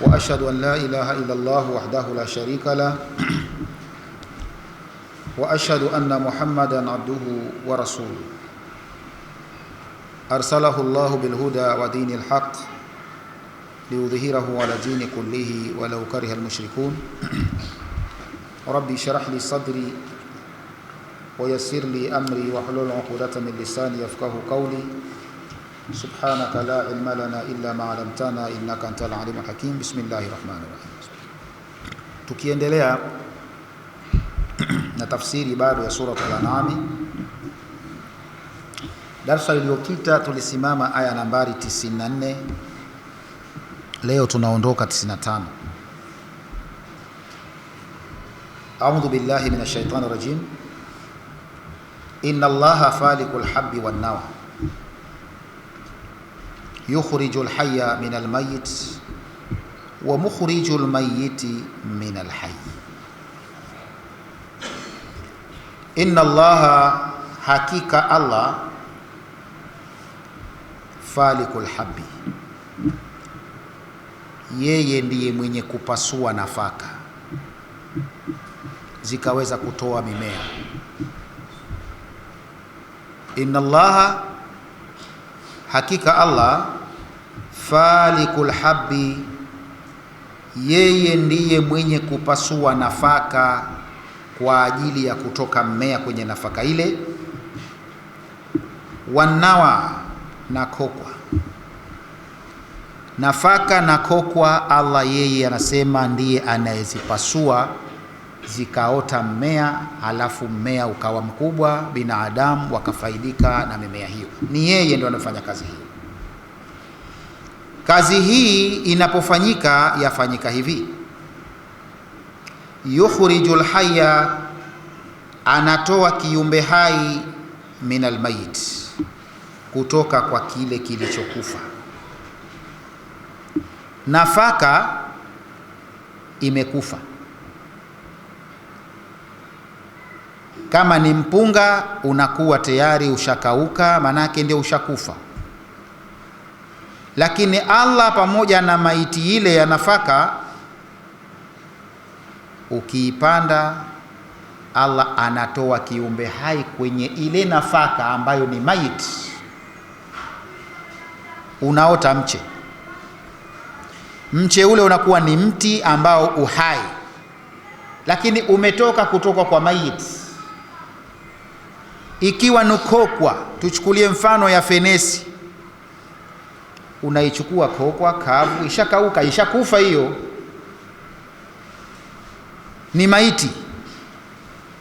وأشهد أن لا إله إلا الله وحده لا شريك له وأشهد أن محمدا عبده ورسوله أرسله الله بالهدى ودين الحق ليظهره على دين كله ولو كره المشركون ربي اشرح لي صدري ويسر لي أمري واحلل عقدة من لساني يفقهوا قولي سبحانك لا علم لنا إلا ما علمتنا إنك أنت العليم الحكيم بسم الله الرحمن الرحيم. Tukiendelea na tafsiri bado ya sura Al-An'am. Darasa iliyopita tulisimama aya nambari 94. Leo tunaondoka 95. A'udhu billahi minash shaitani rajim. Inna Allaha falikul habbi wan nawa yukhrijul hayya minal mayyit wa mukhrijul mayyiti minal hayy. Inna Allaha, hakika Allah, falikul habbi, yeye ndiye mwenye kupasua nafaka zikaweza kutoa mimea. Inna Allaha, hakika Allah, falikul habbi, yeye ndiye mwenye kupasua nafaka kwa ajili ya kutoka mmea kwenye nafaka ile. Wanawa, na kokwa. Nafaka na kokwa, Allah yeye anasema ndiye anayezipasua zikaota mmea, halafu mmea ukawa mkubwa, binadamu wakafaidika na mimea hiyo. Ni yeye ndio anafanya kazi hiyo. Kazi hii inapofanyika yafanyika hivi: yukhrijul hayya, anatoa kiumbe hai, minal mayit, kutoka kwa kile kilichokufa. Nafaka imekufa. Kama ni mpunga unakuwa tayari ushakauka, manake ndio ushakufa. Lakini Allah pamoja na maiti ile ya nafaka, ukiipanda, Allah anatoa kiumbe hai kwenye ile nafaka ambayo ni maiti. Unaota mche. Mche ule unakuwa ni mti ambao uhai, lakini umetoka kutoka kwa maiti. Ikiwa nukokwa, tuchukulie mfano ya fenesi. Unaichukua kokwa kavu, ishakauka, ishakufa, hiyo ni maiti.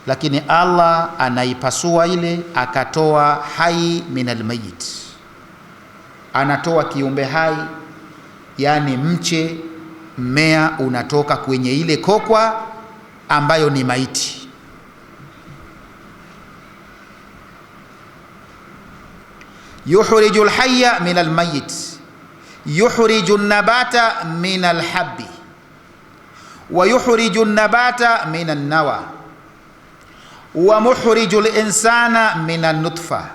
Lakini Allah anaipasua ile, akatoa hai minal mayit, anatoa kiumbe hai, yani mche, mmea unatoka kwenye ile kokwa ambayo ni maiti. Yukhrijul hayya minal mayyit, yukhrijun nabata minal habbi, wa yukhrijun nabata minan nawa, wa mukhrijul insana minan nutfa,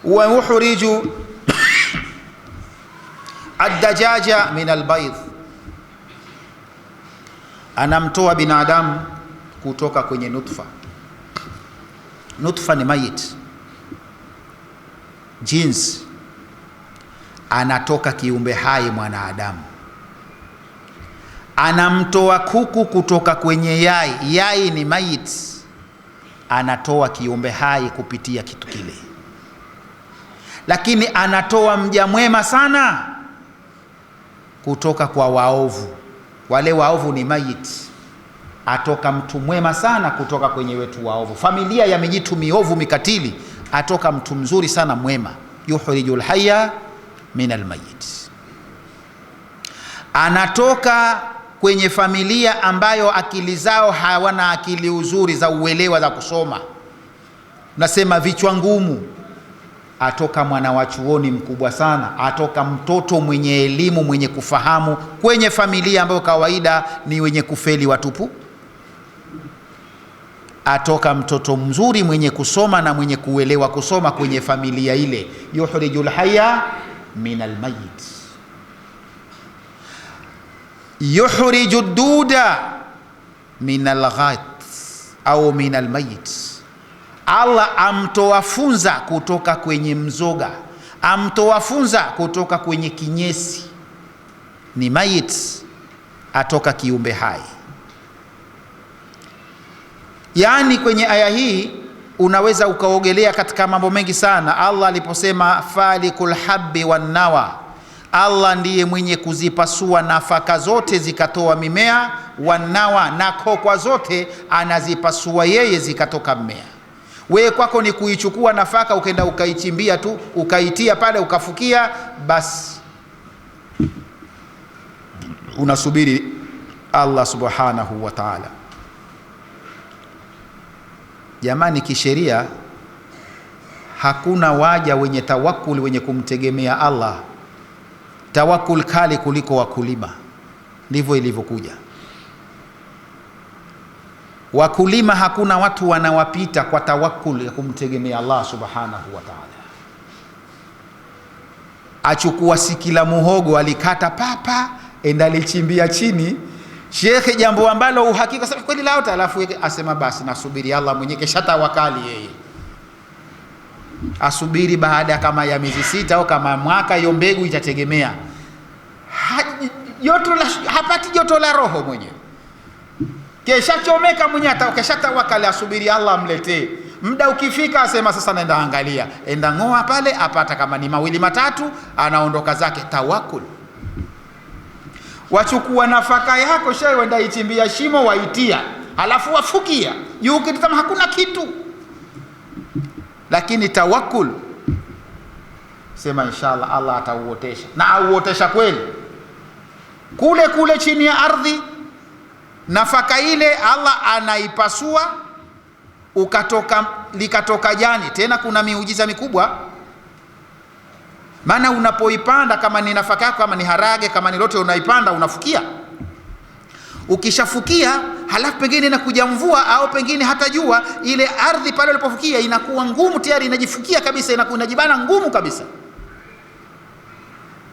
wa mukhriju ad-dajaja minal bayd. Anamtoa binadamu kutoka kwenye nutfa. Nutfa ni mayit, jinsi. Anatoka kiumbe hai mwanadamu. Anamtoa kuku kutoka kwenye yai. Yai ni mayit, anatoa kiumbe hai kupitia kitu kile. Lakini anatoa mja mwema sana kutoka kwa waovu. Wale waovu ni mayit, atoka mtu mwema sana kutoka kwenye wetu waovu. Familia ya mijitu miovu mikatili, atoka mtu mzuri sana mwema. Yukhrijul hayya minal mayit. Anatoka kwenye familia ambayo akili zao hawana akili uzuri za uelewa za kusoma, nasema vichwa ngumu. Atoka mwana wa chuoni mkubwa sana, atoka mtoto mwenye elimu, mwenye kufahamu, kwenye familia ambayo kawaida ni wenye kufeli watupu. atoka mtoto mzuri mwenye kusoma na mwenye kuelewa kusoma kwenye familia ile. Yukhrijul hayya minal mayyit. Yuhriju duda min alghat au min almayit, Allah amtoa funza kutoka kwenye mzoga, amtoa funza kutoka kwenye kinyesi, ni mayit, atoka kiumbe hai. Yani kwenye aya hii unaweza ukaogelea katika mambo mengi sana. Allah aliposema falikul habbi wan nawa, Allah ndiye mwenye kuzipasua nafaka zote zikatoa mimea, wanawa, na kokwa zote anazipasua yeye zikatoka mmea. Wewe kwako ni kuichukua nafaka ukenda ukaichimbia tu, ukaitia pale ukafukia, basi unasubiri Allah subhanahu wa ta'ala. Jamani, kisheria hakuna waja wenye tawakul, wenye kumtegemea Allah tawakul kali kuliko wakulima. Ndivyo ilivyokuja. Wakulima hakuna watu wanawapita kwa tawakul ya kumtegemea Allah subhanahu wa ta'ala. Achukua sikila muhogo, alikata papa, enda alichimbia chini, shekhe, jambo ambalo uhakika sasa kweli laota, alafu asema basi nasubiri Allah mwenyewe, kesha tawakali yeye. Asubiri baada kama ya miezi 6 au kama mwaka, hiyo mbegu itategemea. Hapati joto la roho mwenyewe, kesha chomeka mwenyewe, kesha tawakali, asubiri Allah amletee. Muda ukifika asema sasa naenda angalia, enda ngoa pale, apata kama ni 2 3, anaondoka zake. Tawakul. Wachukua nafaka yako shehe, wenda ichimbia shimo, waitia, alafu wafukia juu, kitazama hakuna kitu. Lakini tawakul, sema inshallah Allah atauotesha, na auotesha kweli. Kule kule chini ya ardhi, nafaka ile Allah anaipasua, likatoka jani. Tena kuna miujiza mikubwa, maana unapoipanda, kama ni nafaka yako, kama ni harage, kama ni lote, unaipanda unafukia. Ukishafukia halafu pengine inakuja mvua au pengine hata jua, ile ardhi pale ulipofukia inakuwa ngumu tayari, inajifukia kabisa, inajibana ngumu kabisa.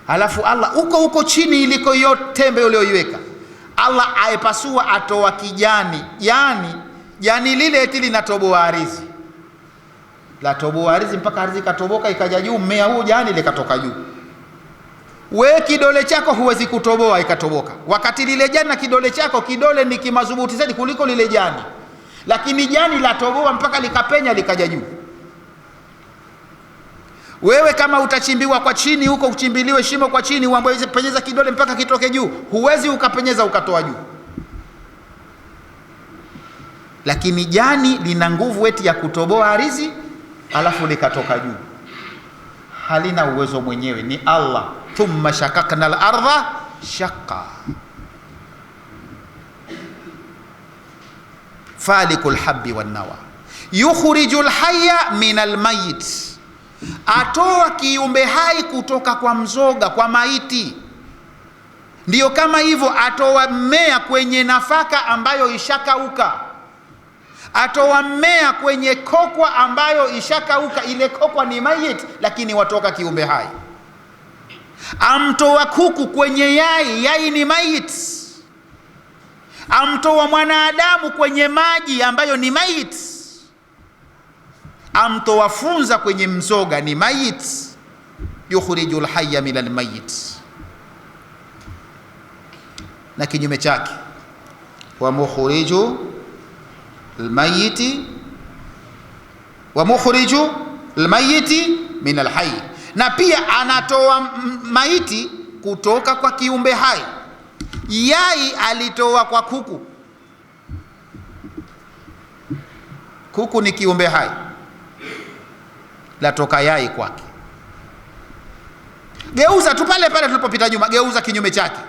Halafu Allah huko chini iliko hiyo tembe ulioiweka, Allah aipasua, atoa kijani. Jani lile eti linatoboa ardhi, latoboa ardhi mpaka ardhi katoboka ikaja juu, mmea huu jani likatoka juu. We kidole chako huwezi kutoboa ikatoboka, wakati lile jani na kidole chako, kidole ni kimadhubuti zaidi kuliko lile jani, lakini jani latoboa mpaka likapenya likaja juu. Wewe kama utachimbiwa kwa chini huko, uchimbiliwe shimo kwa chini, uambiwe penyeza kidole mpaka kitoke juu, huwezi ukapenyeza ukatoa juu. Lakini jani lina nguvu eti ya kutoboa ardhi alafu likatoka juu. Halina uwezo mwenyewe, ni Allah. Thumma shakakna al-ardha shaqqa. Falikul habbi wan nawa, yukhrijul hayya min al-mayyit, atoa kiumbe hai kutoka kwa mzoga, kwa maiti. Ndiyo kama hivyo, atoa mmea kwenye nafaka ambayo ishakauka, atoa mmea kwenye kokwa ambayo ishakauka. Ile kokwa ni mayit, lakini watoka kiumbe hai. Amtoa kuku kwenye yai ni mayit. Amtoa mwanadamu kwenye maji ambayo ni mayit. Amtoa funza kwenye mzoga, ni mayit. Yukhrijul hayya minal mayit. Na kinyume chake, wa mukhriju almayiti wa mukhriju almayiti min alhayy, na pia anatoa maiti kutoka kwa kiumbe hai. Yai alitoa kwa kuku. Kuku ni kiumbe hai, latoka yai kwake. Geuza tu pale pale tulipopita nyuma, geuza kinyume chake.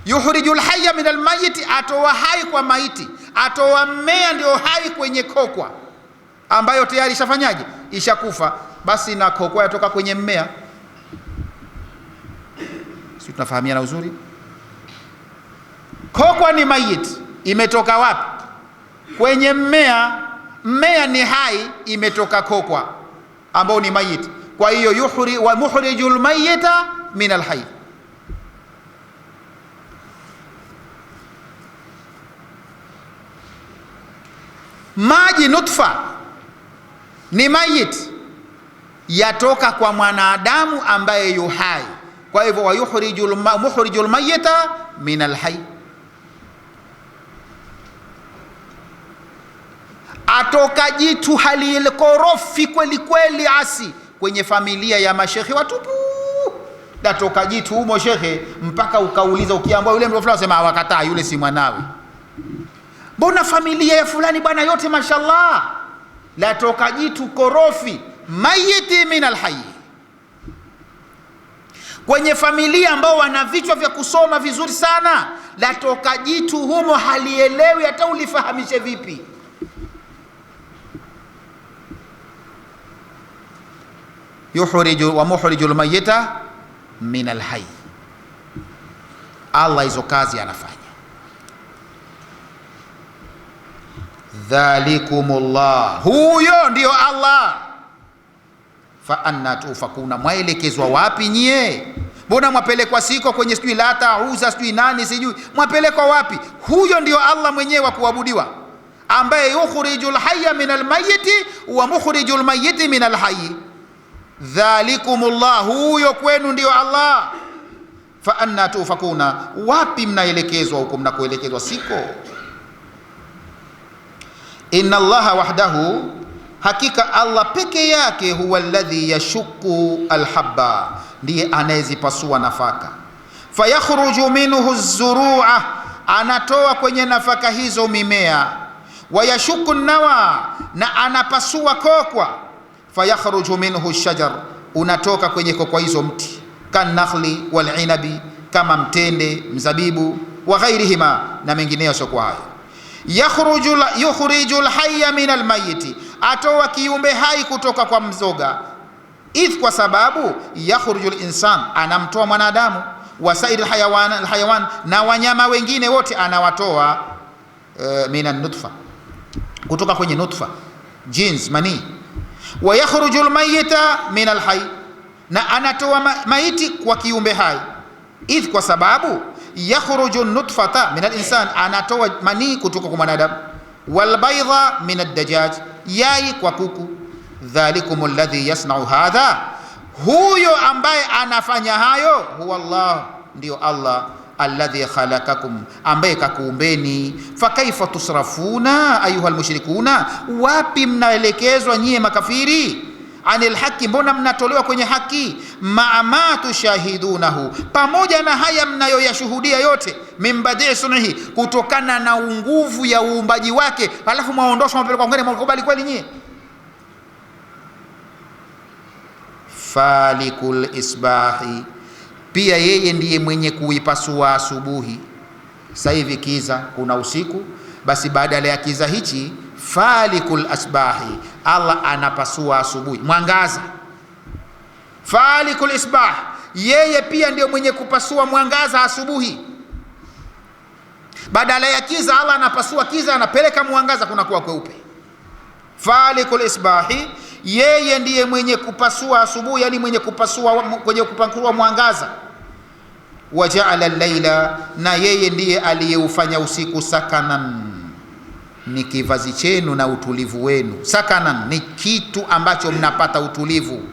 Yukhrijul hayya min almayiti, atoa hai kwa maiti, atoa mmea ndio hai kwenye kokwa ambayo tayari ishafanyaje, ishakufa. Basi na kokwa yatoka kwenye mmea. Sisi tunafahamiana uzuri. Kokwa ni mayit, imetoka wapi? Kwenye mmea. Mmea ni hai, imetoka kokwa ambao ni mayit. Kwa hiyo wa mukhrijul mayyita min alhayy. Maji nutfa ni mayit, yatoka kwa mwanadamu ambaye yuhai. Kwa hivyo mukhrijul mayyita min alhayy, atoka jitu halilkorofi kweli kweli asi kwenye familia ya mashekhe watupu. Datoka jitu humo shekhe, mpaka ukauliza, ukiambia yule mtu fulani sema wakataa, yule si mwanawe. Mbona familia ya fulani bwana yote mashallah? Latoka jitu korofi, mayiti min alhayy. Kwenye familia ambao wana vichwa vya kusoma vizuri sana, latoka jitu humo halielewi hata ulifahamishe vipi. Mukhrijul mayyita min alhayy. Allah hizo kazi anafanya. Dhalikumullah, huyo ndio Allah. Fa anna tufakuna, mwaelekezwa wapi nyie? Mbona mwapelekwa siko kwenye sijui Lata, Uza, sijui nani sijui, mwapelekwa wapi? Huyo ndio Allah mwenyewe wa kuabudiwa, ambaye yukhrijul hayya min almayyiti wa mukhrijul mayyiti min alhayy. Dhalikumullah, huyo kwenu ndio Allah. Fa anna tufakuna, wapi mnaelekezwa huko mnakoelekezwa siko? Inna Allaha wahdahu, hakika Allah peke yake, huwa alladhi yashukku alhabba, ndiye anayezipasua nafaka. Fayakhruju minhu az-zuru'a, anatoa kwenye nafaka hizo mimea. Wayashukku nawa, na anapasua kokwa. Fayakhruju minhu ash-shajar, unatoka kwenye kokwa hizo mti. Kanakhli wal inabi, kama mtende, mzabibu, wa ghairihima, na mengineyo sio kwa hayo. Yukhrijul hayya min almayyiti, atoa kiumbe hai kutoka kwa mzoga. Idh, kwa sababu yakhrijul insan, anamtoa mwanadamu. Wasair alhayawan, na wanyama wengine wote anawatoa min an-nutfa, kutoka kwenye nutfa, jins, mani. Wa yakhrujul mayyita min alhayy, na anatoa maiti kwa kiumbe hai. Idh, kwa sababu yakhruju nutfata min al-insan, anatoa manii kutoka kwa mwanadamu. Wal baydha min ad-dajaj, yai kwa kuku. Dhalikum alladhi yasna'u hadha, huyo ambaye anafanya hayo, huwa Allah, ndio Allah. Alladhi khalaqakum, ambaye kakuumbeni. Fakaifa tusrafuna ayuha almushrikuna, wapi mnaelekezwa nyie makafiri? Anil haki, mbona mnatolewa kwenye haki? Maama tushahidunahu, pamoja na haya mnayoyashuhudia yote. Min badii sunhi, kutokana na nguvu ya uumbaji wake, halafu mwaondoshwa mapeleko ngene, mkubali kweli nyie? Falikul isbahi, pia yeye ndiye mwenye kuipasua asubuhi. Sasa hivi kiza, kuna usiku, basi badala ya kiza hichi, falikul asbahi, Allah anapasua asubuhi, mwangaza. Falikul isbah, yeye pia ndio mwenye kupasua mwangaza asubuhi. Badala ya kiza, Allah anapasua kiza, anapeleka mwangaza, kunakuwa kweupe. Falikul isbahi, yeye ndiye mwenye kupasua asubuhi, yani mwenye kupasua, kwenye kupangua mwangaza. Wajaala al-laila, na yeye ndiye aliyeufanya usiku sakanan, ni kivazi chenu na utulivu wenu. Sakanan ni kitu ambacho mnapata utulivu,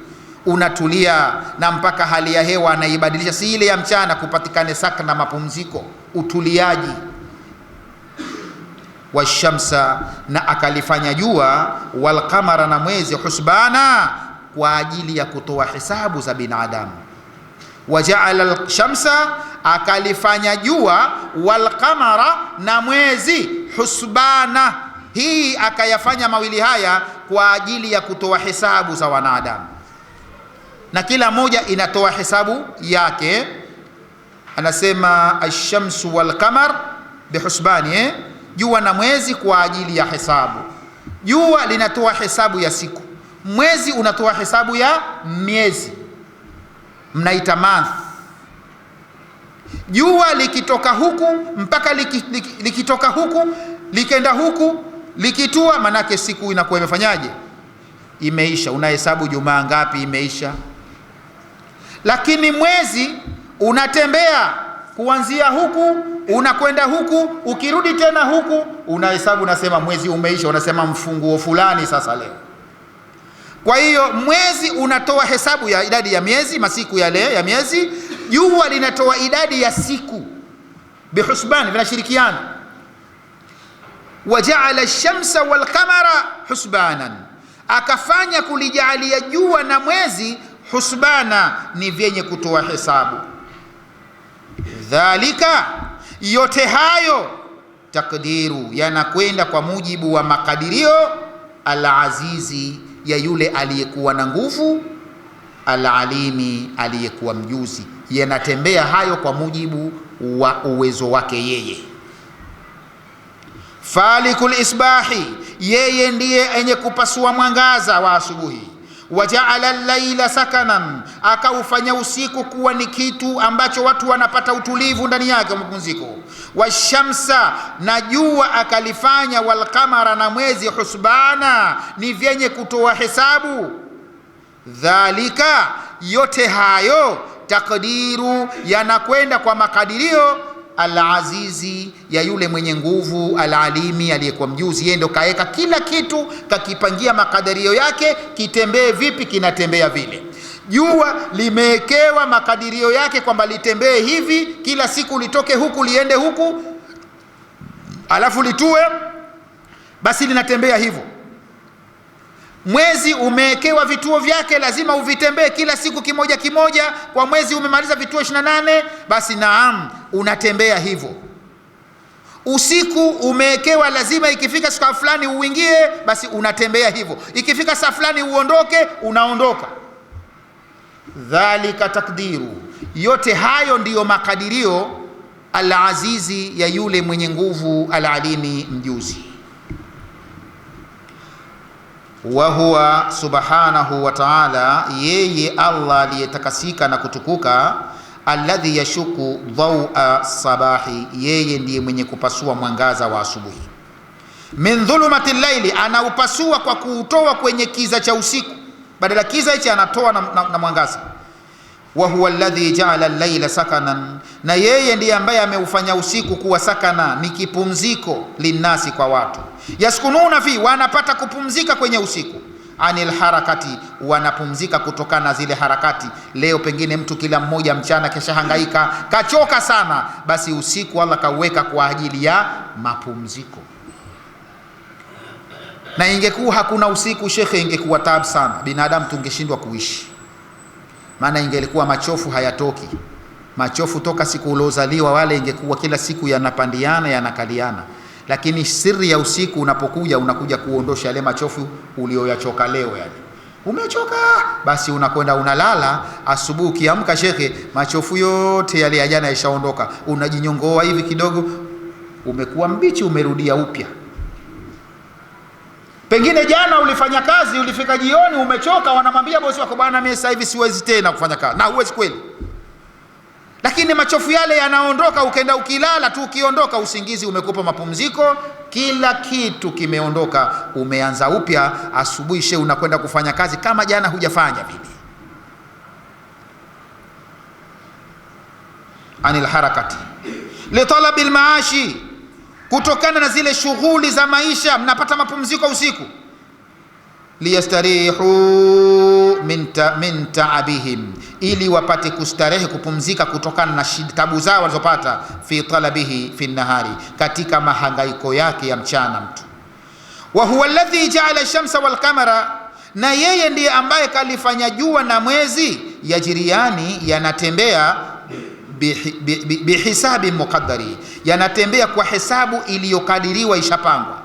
unatulia, na mpaka hali ya hewa anaibadilisha, si ile ya mchana, kupatikane sakna, mapumziko, utuliaji. Washamsa, na akalifanya jua, walqamara, na mwezi, husbana, kwa ajili ya kutoa hisabu za binadamu. Wajaala al-shamsa, akalifanya jua, walqamara, na mwezi, husbana, hii akayafanya mawili haya kwa ajili ya kutoa hisabu za wanadamu, na kila moja inatoa hisabu yake. Anasema ash-shamsu wal-qamar bihusbani, jua na mwezi kwa ajili ya hisabu. Jua linatoa hisabu ya siku, mwezi unatoa hisabu ya miezi, mnaita month. Jua likitoka huku mpaka likitoka huku likenda huku likitua, manake siku inakuwa imefanyaje? Imeisha. Unahesabu jumaa ngapi? Imeisha. Lakini mwezi unatembea kuanzia huku unakwenda huku, ukirudi tena huku, unahesabu, unasema mwezi umeisha, unasema mfunguo fulani sasa leo. Kwa hiyo mwezi unatoa hesabu ya idadi ya miezi, masiku yale ya miezi, jua linatoa idadi ya siku, bihusbani, vinashirikiana. Wajaala ash-shamsa wal qamara husbanan, akafanya kulijaalia jua na mwezi husbana, ni vyenye kutoa hesabu. Dhalika, yote hayo, takdiru, yanakwenda kwa mujibu wa makadirio, al-azizi, ya yule aliyekuwa na nguvu, al-alimi, aliyekuwa mjuzi. Yanatembea hayo kwa mujibu wa uwezo wake yeye. Falikul isbahi, yeye ndiye enye kupasua mwangaza wa asubuhi. Wajaala al-laila sakanan, akaufanya usiku kuwa ni kitu ambacho watu wanapata utulivu ndani yake, mapumziko. Washamsa, na jua akalifanya, walqamara, na mwezi, husbana, ni vyenye kutoa hesabu. Dhalika, yote hayo, takdiru, yanakwenda kwa makadirio, al-azizi, ya yule mwenye nguvu, al-alimi, aliyekuwa mjuzi. Yeye ndo kaeka kila kitu, kakipangia makadirio yake, kitembee vipi, kinatembea vile. Jua limewekewa makadirio yake kwamba litembee hivi, kila siku litoke huku liende huku, alafu litue, basi linatembea hivyo. Mwezi umewekewa vituo vyake, lazima uvitembee kila siku kimoja kimoja. Kwa mwezi umemaliza vituo 28, basi naam, unatembea hivyo. Usiku umewekewa, lazima ikifika saa fulani uingie, basi unatembea hivyo. Ikifika saa fulani uondoke, unaondoka. Dhalika takdiru, yote hayo ndiyo makadirio, al-azizi, ya yule mwenye nguvu, al-alimi, mjuzi. Wa huwa subhanahu wa ta'ala, yeye Allah aliyetakasika na kutukuka, alladhi yashuku dhawa sabahi, yeye ndiye mwenye kupasua mwangaza wa asubuhi. Min dhulumati llaili, anaupasua kwa kuutoa kwenye kiza cha usiku, badala kiza hichi anatoa na mwangaza. Wa huwa alladhi ja'ala al-laila sakanan, na yeye ndiye ambaye ameufanya usiku kuwa sakana, ni kipumziko, linnasi, kwa watu. Yaskununa fi, wanapata kupumzika kwenye usiku. Anil harakati, wanapumzika kutokana na zile harakati. Leo pengine mtu kila mmoja mchana kesha hangaika, kachoka sana, basi usiku Allah kauweka kwa ajili ya mapumziko. Na ingekuwa hakuna usiku, shekhe, ingekuwa taabu sana, binadamu tungeshindwa kuishi. Maana ingelikuwa machofu hayatoki. Machofu toka siku uliozaliwa wale, ingekuwa kila siku yanapandiana, yanakaliana. Lakini siri ya usiku, unapokuja, unakuja kuondosha yale machofu ulioyachoka leo. Yani umechoka, basi unakwenda unalala, asubuhi ukiamka, shekhe, machofu yote yale ya jana yashaondoka. Unajinyongoa hivi kidogo, umekuwa mbichi, umerudia upya. Pengine jana ulifanya kazi, ulifika jioni umechoka, wanamwambia bosi wako, bwana mimi sasa hivi siwezi tena kufanya kazi. Na huwezi kweli. Lakini machofu yale yanaondoka, ukenda ukilala tu, ukiondoka usingizi umekupa mapumziko, kila kitu kimeondoka, umeanza upya. Asubuhi she unakwenda kufanya kazi kama jana hujafanya vile. Anil harakati li talabil maashi, kutokana na zile shughuli za maisha, mnapata mapumziko usiku. Liyastarihu min ta'abihim, ili wapate kustarehe, kupumzika kutokana na tabu zao walizopata. Fi talabihi fi nahari, katika mahangaiko yake ya mchana mtu. Wa huwa alladhi ja'ala ash-shamsa wal qamara, na yeye ndiye ambaye kalifanya jua na mwezi, yajriani, yanatembea, bihisabi muqaddari, yanatembea kwa hesabu iliyokadiriwa, ishapangwa.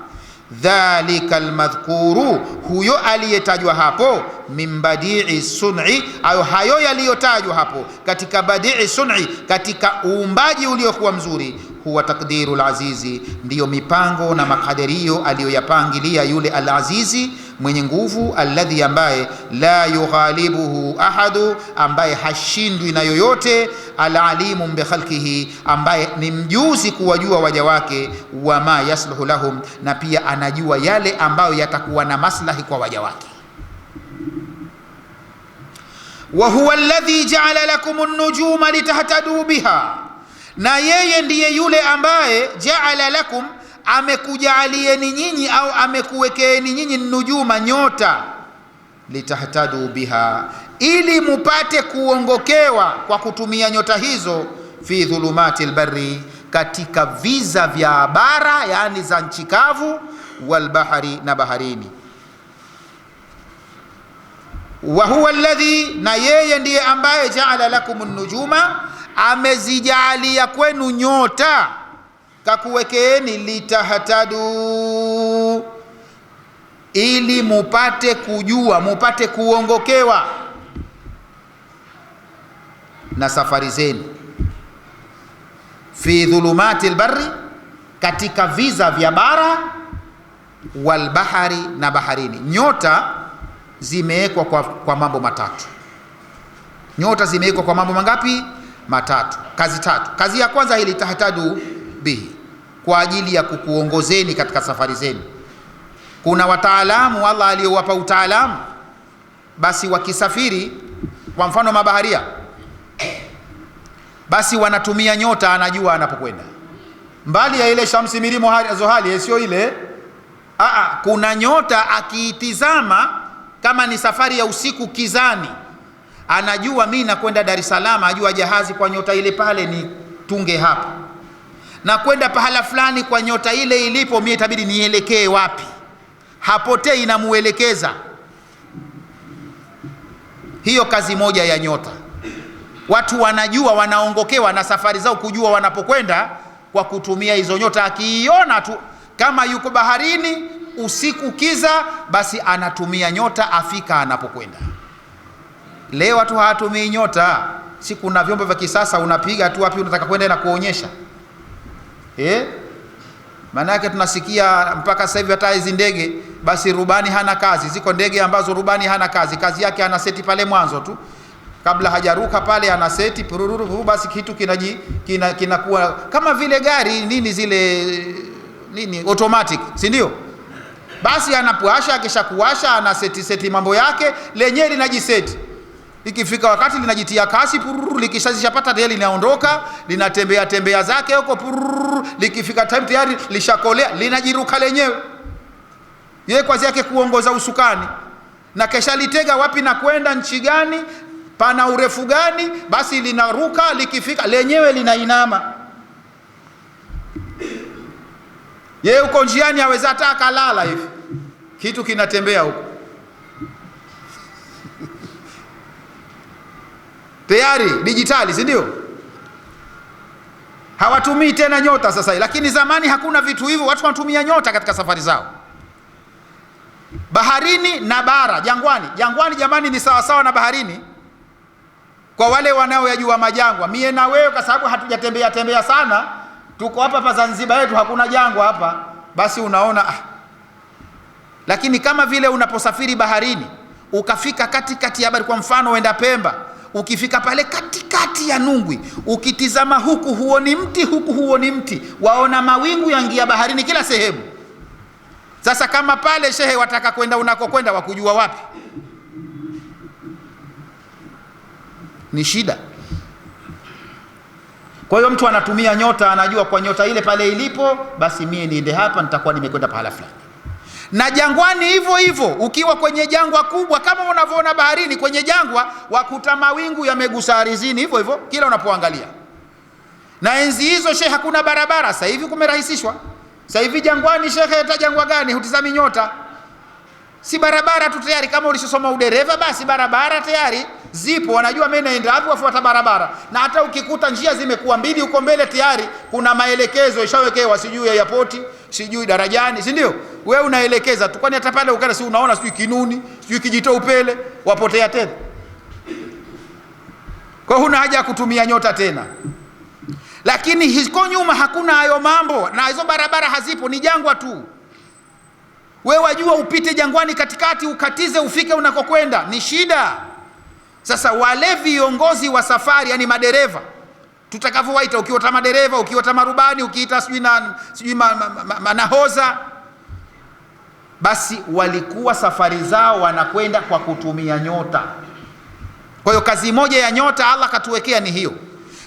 Dhalika almadhkuru, huyo aliyetajwa hapo, min badii sun'i, ayo hayo yaliyotajwa hapo katika badii sun'i, katika uumbaji uliokuwa mzuri. Huwa takdiru al-azizi, ndiyo mipango na makadirio aliyoyapangilia yule al-azizi, mwenye nguvu, alladhi, ambaye la yughalibuhu ahadu, ambaye hashindwi na yoyote, al-alimu bi khalqihi, ambaye ni mjuzi kuwajua waja wake, wa ma yasluhu lahum, na pia anajua yale ambayo yatakuwa na maslahi kwa waja wake. Wa huwa alladhi ja'ala lakum an-nujuma litahtadu biha, na yeye ndiye yule ambaye ja'ala lakum, amekujaalieni nyinyi au amekuwekeeni nyinyi nujuma, nyota, litahtadu biha, ili mupate kuongokewa kwa kutumia nyota hizo, fi dhulumati albarri, katika viza vya bara, yani za nchi kavu, wal bahari, na baharini. Wa huwa alladhi, na yeye ndiye ambaye ja'ala lakum an-nujuma, amezijaalia kwenu nyota, kakuwekeeni, litahtadu, ili mupate kujua, mupate kuongokewa na safari zenu, fi dhulumati albarri, katika viza vya bara, wal bahari, na baharini. Nyota zimewekwa kwa mambo matatu. Nyota zimewekwa kwa mambo mangapi? Matatu. Kazi tatu. Kazi ya kwanza, ili tahtadu bihi, kwa ajili ya kukuongozeni katika safari zenu. Kuna wataalamu Allah aliyowapa utaalamu, basi wakisafiri, kwa mfano mabaharia, basi wanatumia nyota, anajua anapokwenda. Mbali ya ile shamsi milimo zohali, sio ile. Kuna nyota akiitizama, kama ni safari ya usiku kizani, anajua mimi nakwenda Dar es Salaam, ajua jahazi kwa nyota ile pale ni tunge hapa, na kwenda pahala fulani kwa nyota ile ilipo, mimi itabidi nielekee wapi, hapotei, inamuelekeza. Hiyo kazi moja ya nyota. Watu wanajua, wanaongokewa na safari zao, kujua wanapokwenda kwa kutumia hizo nyota. Akiiona tu kama yuko baharini usiku kiza, basi anatumia nyota, afika anapokwenda. Leo watu hawatumii nyota. Si kuna vyombo vya kisasa, unapiga tu wapi unataka kwenda na kuonyesha. Maana yake tunasikia mpaka sasa hivi hata hizi ndege, basi rubani hana kazi. Ziko ndege ambazo rubani hana kazi, kazi yake ana seti pale mwanzo tu, kabla hajaruka pale ana seti pururu, basi kitu kinakuwa kama vile gari nini, zile nini automatic, si ndio? Basi anapuasha, akisha kuwasha ana seti mambo yake, lenyewe linajiseti. Ikifika wakati linajitia kasi pururu, likishazishapata tayari linaondoka, linatembea zake huko pururu, likifika time tayari lishakolea, linajiruka lenyewe. Yeye kazi yake kuongoza usukani, na kesha litega wapi na kwenda nchi gani, pana urefu gani, basi linaruka, likifika lenyewe linainama. Yeye uko njiani aweza hata akalala hivi, kitu kinatembea huko. Tayari dijitali, si ndio? Hawatumii tena nyota sasa, lakini zamani hakuna vitu hivyo, watu wanatumia nyota katika safari zao. Baharini na bara, jangwani. Jangwani jamani ni sawa sawa na baharini kwa wale wanaoyajua majangwa. Mie na wewe, kwa sababu hatujatembea sana, tuko hapa Zanzibar yetu, hakuna jangwa hapa, basi unaona Lakini kama vile unaposafiri baharini ukafika katikati ya bahari, kwa mfano uenda Pemba, ukifika pale katikati ya Nungwi, ukitizama huku huoni mti, huku huoni mti, waona mawingu yangia baharini kila sehemu. Sasa kama pale shehe wataka kwenda unakokwenda, wakujua wapi? Ni shida. Kwa hiyo mtu anatumia nyota, anajua kwa nyota ile pale ilipo, basi mie niende hapa, nitakuwa nimekwenda pahala fulani. Na jangwani hivyo hivyo, ukiwa kwenye jangwa kubwa kama unavyoona baharini, kwenye jangwa wakuta mawingu yamegusa ardhini hivyo hivyo kila unapoangalia. Na enzi hizo shehe hakuna barabara, sasa hivi kumerahisishwa. Sasa hivi jangwani shehe, hata jangwa gani hutizami nyota? Si barabara tu tayari, kama ulishosoma udereva basi barabara tayari zipo, wanajua mimi naenda hapo, wafuata barabara. Na hata ukikuta njia zimekuwa mbili huko mbele, tayari kuna maelekezo ishawekewa, sijui ya airport, sijui darajani, si ndio? Wewe unaelekeza tu, kwani hata pale ukana si unaona sijui Kinuni, sijui Kijito Upele, wapotea tena. Kwa huna haja ya kutumia nyota tena. Lakini hizo nyuma hakuna hayo mambo, na hizo barabara hazipo, ni jangwa tu. Wewe wajua upite jangwani katikati, ukatize ufike unakokwenda, ni shida. Sasa wale viongozi wa safari, yani madereva tutakavyowaita, ukiota madereva, ukiota marubani, ukiita sijui manahoza, basi walikuwa safari zao wanakwenda kwa kutumia nyota. Kwa hiyo kazi moja ya nyota Allah katuwekea ni hiyo.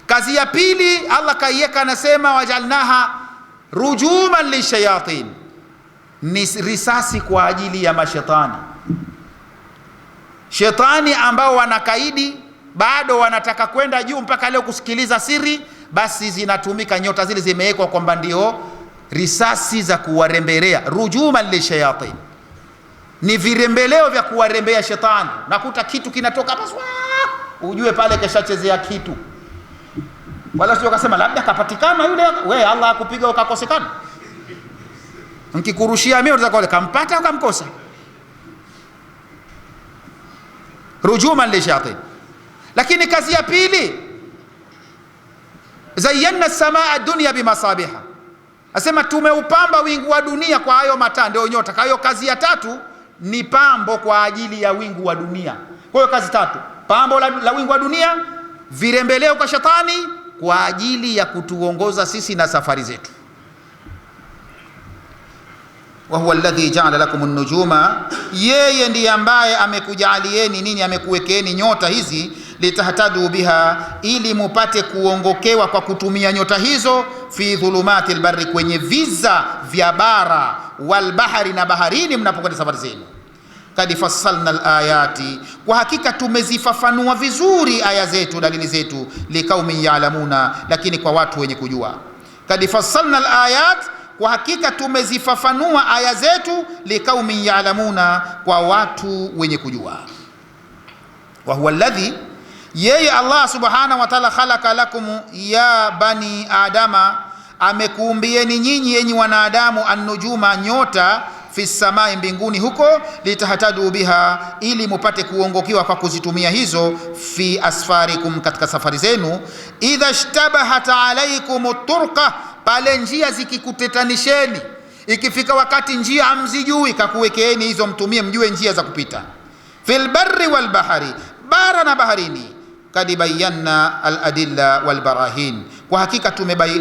Kazi ya pili Allah kaiweka, anasema wajalnaha rujuman lishayatin, ni risasi kwa ajili ya mashetani. Shetani ambao wanakaidi, bado wanataka kwenda juu mpaka leo kusikiliza siri, basi zinatumika nyota zile, zimewekwa kwamba ndio risasi za kuwarembelea. Rujuman lishayatin, ni virembeleo vya kuwarembea shetani. Nakuta kitu kinatoka basi, ujue pale keshachezea kitu, wala sio kasema labda kapatikana yule. We Allah akupiga ukakosekana, nikikurushia mimi unaweza kule kampata ukamkosa. Rujuman lishayatin. Lakini kazi ya pili, zayyana samaa dunya bimasabiha, asema tumeupamba wingu wa dunia kwa hayo mataa, ndio nyota. Kwa hiyo kazi ya tatu ni pambo kwa ajili ya wingu wa dunia. Kwa hiyo kazi tatu: pambo la wingu wa dunia, virembeleo kwa shetani kwa ajili ya kutuongoza sisi na safari zetu. Wa huwa alladhi ja'ala lakum an-nujuma, yeye ndiye ambaye amekujalieni ninyi, amekuwekeeni nyota hizi, litahtadu biha, ili mupate kuongokewa kwa kutumia nyota hizo, fi dhulumatil barri, kwenye viza vya bara, wal bahari, na baharini mnapokwenda safari zenu. Kad fassalna al-ayati, kwa hakika tumezifafanua vizuri aya zetu, dalili zetu, liqaumin ya'lamuna, lakini kwa watu wenye kujua. Kad fassalna al-ayat, kwa hakika tumezifafanua aya zetu, liqaumin ya'lamuna, kwa watu wenye kujua. Wa huwa alladhi, yeye Allah subhanahu wa ta'ala, khalaqa lakum ya bani adama, amekuumbieni nyinyi yenyi wanadamu, an-nujuma, nyota, fi samai, mbinguni huko, litahtadu biha, ili mupate kuongokiwa kwa kuzitumia hizo, fi asfarikum, katika safari zenu, idha ishtabahat alaykum turqa, pale njia zikikutetanisheni, ikifika wakati njia hamzijui, kakuwekeeni hizo mtumie, mjue njia za kupita. Fil barri wal bahari, bara na baharini. Kad bayyana al adilla wal barahin, kwa hakika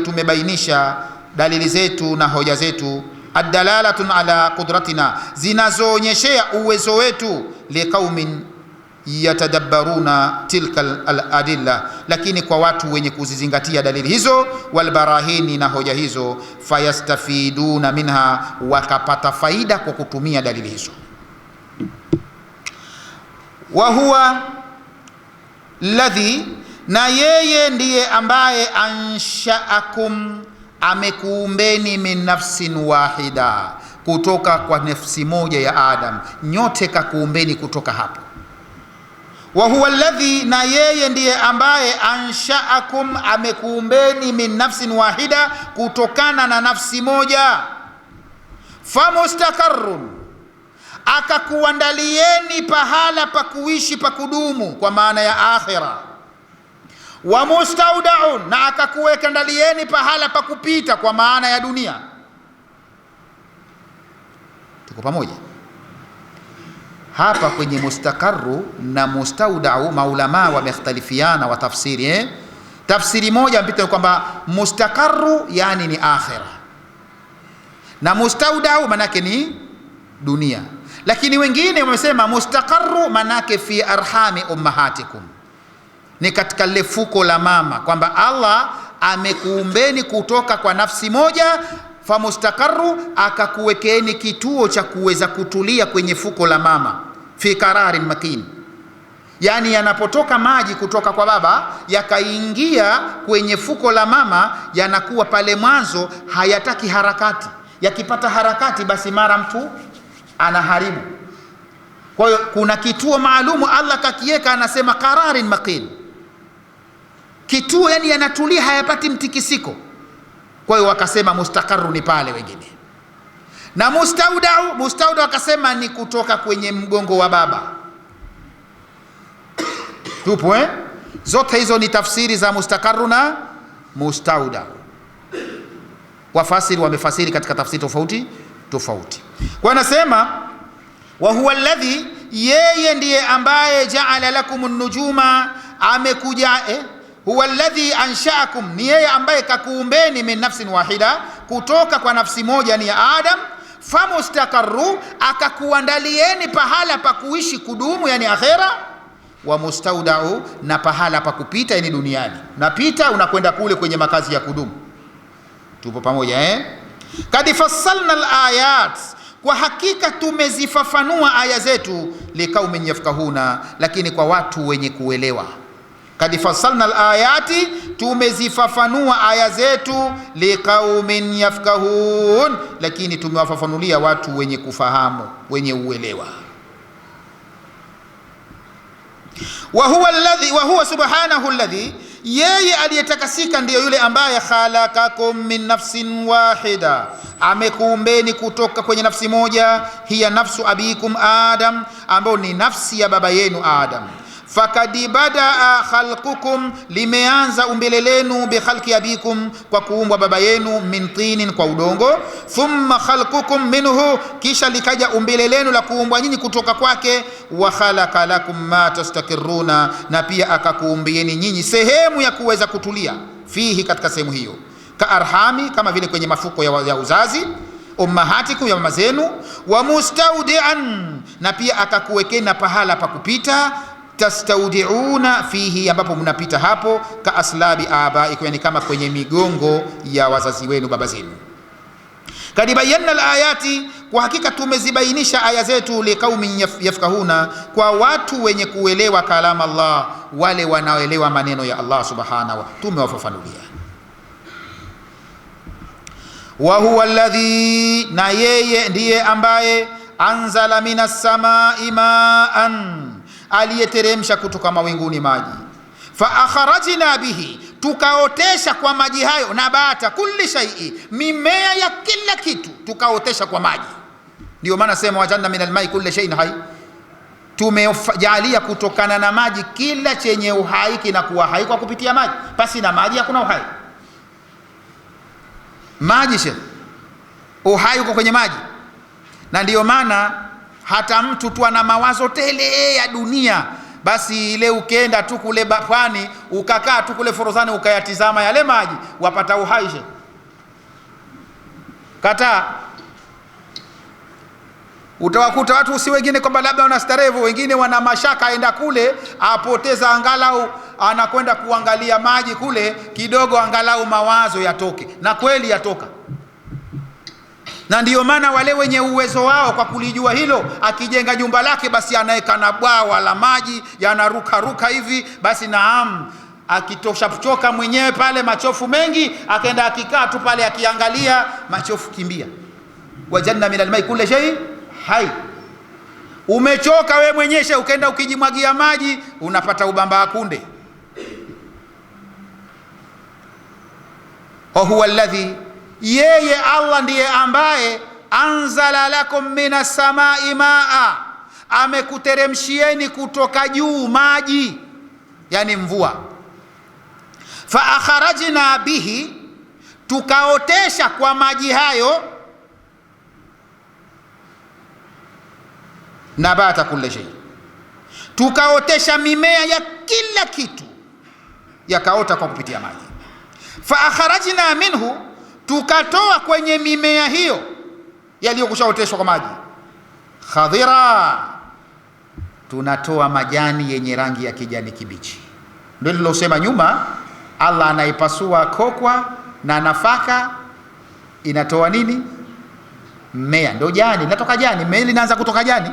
tumebainisha dalili zetu na hoja zetu, adalalatun ala qudratina, zinazoonyeshea uwezo wetu, liqaumin yatadabbaruna tilka al-adilla, lakini kwa watu wenye kuzizingatia dalili hizo, walbarahini, na hoja hizo, fayastafiduna minha, wakapata faida kwa kutumia dalili hizo. Wa huwa ladhi, na yeye ndiye ambaye anshaakum, amekuumbeni min nafsin wahida, kutoka kwa nafsi moja ya Adam, nyote kakuumbeni kutoka hapo. Wa huwa alladhi, na yeye ndiye ambaye anshaakum, amekuumbeni min nafsin wahida, kutokana na nafsi moja. Famustaqarrun, akakuandalieni pahala pa kuishi pa kudumu, kwa maana ya akhira. Wa mustaudaun, na akakuweka ndalieni pahala pa kupita, kwa maana ya dunia. Tuko pamoja hapa kwenye mustaqarru na mustaudau? Maulama wamekhtalifiana wa tafsiri. Tafsiri moja mpita kwamba mustaqarru yani ni akhira, na mustaudau manake ni dunia. Lakini wengine wamesema mustaqarru manake fi arhami ummahatikum, ni katika lile fuko la mama, kwamba Allah amekuumbeni kutoka kwa nafsi moja, famustaqarru, akakuwekeeni kituo cha kuweza kutulia kwenye fuko la mama, fi qararin makin, yani yanapotoka maji kutoka kwa baba yakaingia kwenye fuko la mama, yanakuwa pale mwanzo hayataki harakati, yakipata harakati basi mara mtu anaharibu. Kwa hiyo kuna kituo maalumu Allah kakiweka, anasema qararin makin, kituo yani yanatulia, hayapati mtikisiko. Kwa hiyo wakasema mustaqarru ni pale wengine, na mustaudau wakasema ni kutoka kwenye mgongo wa baba. Tupo zote hizo ni tafsiri za mustaqarru na mustaudau. Wafasiri wamefasiri katika tafsiri tofauti tofauti. Kwa nasema wa huwa alladhi, yeye ndiye ambaye ja'ala lakum an-nujuma, amekuja huwa alladhi anshaakum, ni yeye ambaye kakuumbeni min nafsin wahida, kutoka kwa nafsi moja ni ya Adam. Famustaqarru, akakuandalieni pahala pa kuishi kudumu, yani akhera. wa mustaudau, na pahala pa kupita, yani duniani. Unapita unakwenda kule kwenye makazi ya kudumu. Tupo pamoja Kad fassalna alayat, kwa hakika tumezifafanua aya zetu, liqaumin yafqahuna, lakini kwa watu wenye kuelewa. Kad fassalna alayati, tumezifafanua aya zetu, liqaumin yafqahun, lakini tumewafafanulia watu wenye kufahamu, wenye uelewa. Wa huwa subhanahu alladhi, yeye aliyetakasika ndiyo yule ambaye khalaqakum min nafsin wahida, amekuumbeni kutoka kwenye nafsi moja, hiya nafsu abikum Adam, ambao ni nafsi ya baba yenu Adam. Fakad badaa khalqukum, limeanza umbile lenu, bi khalqi abikum, kwa kuumbwa baba yenu, min tinin, kwa udongo. Thumma khalqukum minhu, kisha likaja umbile lenu la kuumbwa nyinyi kutoka kwake. Wa khalaqa lakum ma tastakiruna, na pia akakuumbieni nyinyi sehemu ya kuweza kutulia, fihi, katika sehemu hiyo. Ka arhami, kama vile kwenye mafuko ya uzazi, ummahatikum, ya mama zenu. Wa mustaudian, na pia akakuwekeni na pahala pa kupita, tastaudiuna fihi, ambapo mnapita hapo. Ka aslabi abaikum, yani kama kwenye migongo ya wazazi wenu, baba zenu. Kad bayyana alayati, kwa hakika tumezibainisha aya zetu, liqaumin yafqahuna, kwa watu wenye kuelewa kalama Allah, wale wanaoelewa maneno ya Allah subhanahu wa, tumewafafanulia. Wa huwa alladhi, na yeye ndiye ambaye anzala minas samai maan, aliyeteremsha kutoka mawinguni maji. Fa akhrajna bihi, tukaotesha kwa maji hayo, nabata kulli shay'i, mimea ya kila kitu tukaotesha kwa maji. Ndio maana sema wajanna minal mai kulli shay'in hai, tumejalia kutokana na maji kila chenye uhai kinakuwa hai kwa kupitia maji. Pasi na maji hakuna uhai. Maji uhai uko kwenye maji. Na ndio maana hata mtu tu ana mawazo tele ya dunia, basi ile ukenda tu kule pwani, ukakaa tu kule Forodhani, ukayatizama yale maji, wapata uhai. Kata utawakuta watu si wengine kwamba labda wanastarevu, wengine wana mashaka, aenda kule apoteza, angalau anakwenda kuangalia maji kule kidogo, angalau mawazo yatoke, na kweli yatoka. Na ndiyo maana wale wenye uwezo wao kwa kulijua hilo, akijenga jumba lake, basi anaweka na bwawa la maji yanaruka ruka hivi, basi naam, akitosha kuchoka mwenyewe pale, machofu mengi, akaenda akikaa tu pale akiangalia, machofu kimbia. Wajanna minal mai kulli shay hai. Umechoka we mwenyewe, ukaenda ukijimwagia maji, unapata ubamba kunde. Huwa alladhi, yeye Allah ndiye ambaye anzala lakum minas samai maa, amekuteremshieni kutoka juu maji, yani mvua. Fa akhrajna bihi, tukaotesha kwa maji hayo, nabata kulli shay, tukaotesha mimea ya kila kitu, yakaota kwa kupitia maji. Fa akhrajna minhu, tukatoa kwenye mimea hiyo yaliyokushaoteshwa kwa maji, khadhira, tunatoa majani yenye rangi ya kijani kibichi. Ndio nilosema nyuma, Allah anaipasua kokwa na nafaka, inatoa nini? Mmea. Ndio jani, linatoka jani, mmea linaanza kutoka jani.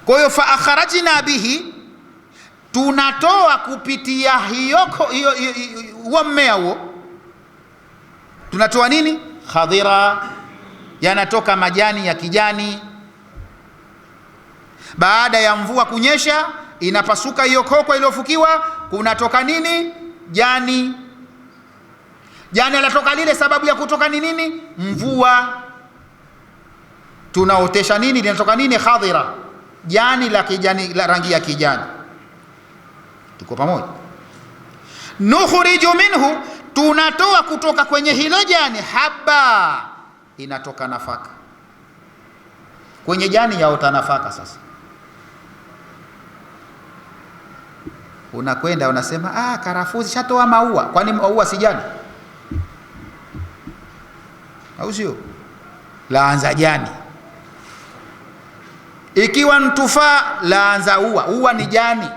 Kwa hiyo fa akhrajna bihi, tunatoa kupitia hiyo mmea huo, tunatoa nini? Khadhira, yanatoka majani ya kijani. Baada ya mvua kunyesha, inapasuka hiyo kokwa iliyofukiwa, kunatoka nini? Jani. Jani linatoka lile, sababu ya kutoka ni nini? Mvua. Tunaotesha nini? Linatoka nini? Khadhira, jani la kijani, la rangi ya kijani. Tuko pamoja? Nukhriju minhu, tunatoa kutoka kwenye hilo jani, haba, inatoka nafaka. Kwenye jani yaota nafaka. Sasa unakwenda unasema, karafuu zishatoa maua. Kwani maua si jani? Au sio? Laanza jani. Ikiwa ntufaa laanza ua ni jani,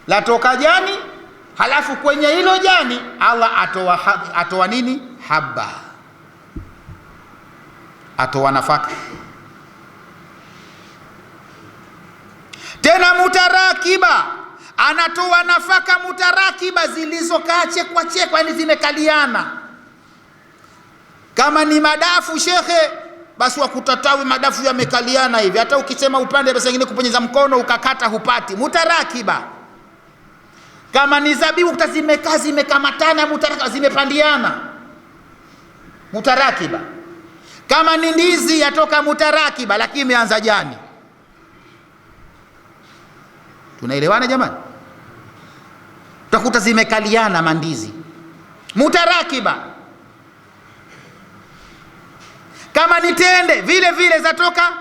latoka jani, halafu kwenye hilo jani Allah atoa nini? Habba, atoa nafaka. Tena mutarakiba, anatoa nafaka mutarakiba zilizokaa chekwa, yani zimekaliana. Kama ni madafu shekhe, basi wakutatawi madafu yamekaliana hivi, hata ukisema upande basi ingine kuponyeza mkono ukakata hupati. Mutarakiba. Kama ni zabibu utazimekaa zimekamatana, mutarakiba, zimepandiana, mutarakiba. Kama ni ndizi yatoka mutarakiba lakini imeanza jani. Tunaelewana jamani? Utakuta zimekaliana mandizi, mutarakiba. Kama ni tende vile vile zatoka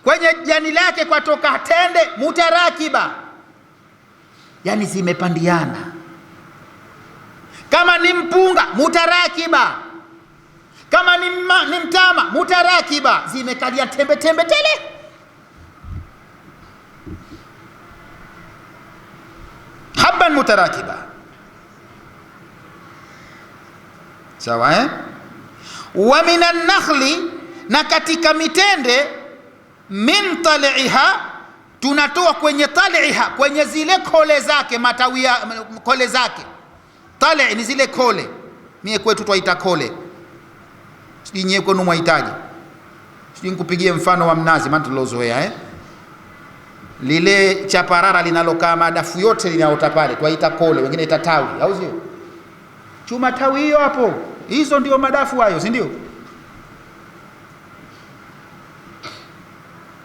kwenye jani lake kwa toka tende, mutarakiba, yani zimepandiana. Kama ni mpunga mutarakiba, kama ni mtama mutarakiba, zimekalia tembe tele. Habban mutarakiba. Sawa Wa minan nakhli, na katika mitende, min tal'iha, tunatoa kwenye tal'iha, kwenye zile kole zake, matawi ya kole zake. Tal'i ni zile kole, mie kwetu twaita kole, sijui nyewe kwenu mwahitaji. Sijui nikupigie mfano wa mnazi, maana tulozoea lile chaparara linalokaa madafu yote linaota pale, twaita kole, wengine ita tawi, au sio? Chuma tawi hiyo hapo, hizo ndio madafu hayo, si ndio?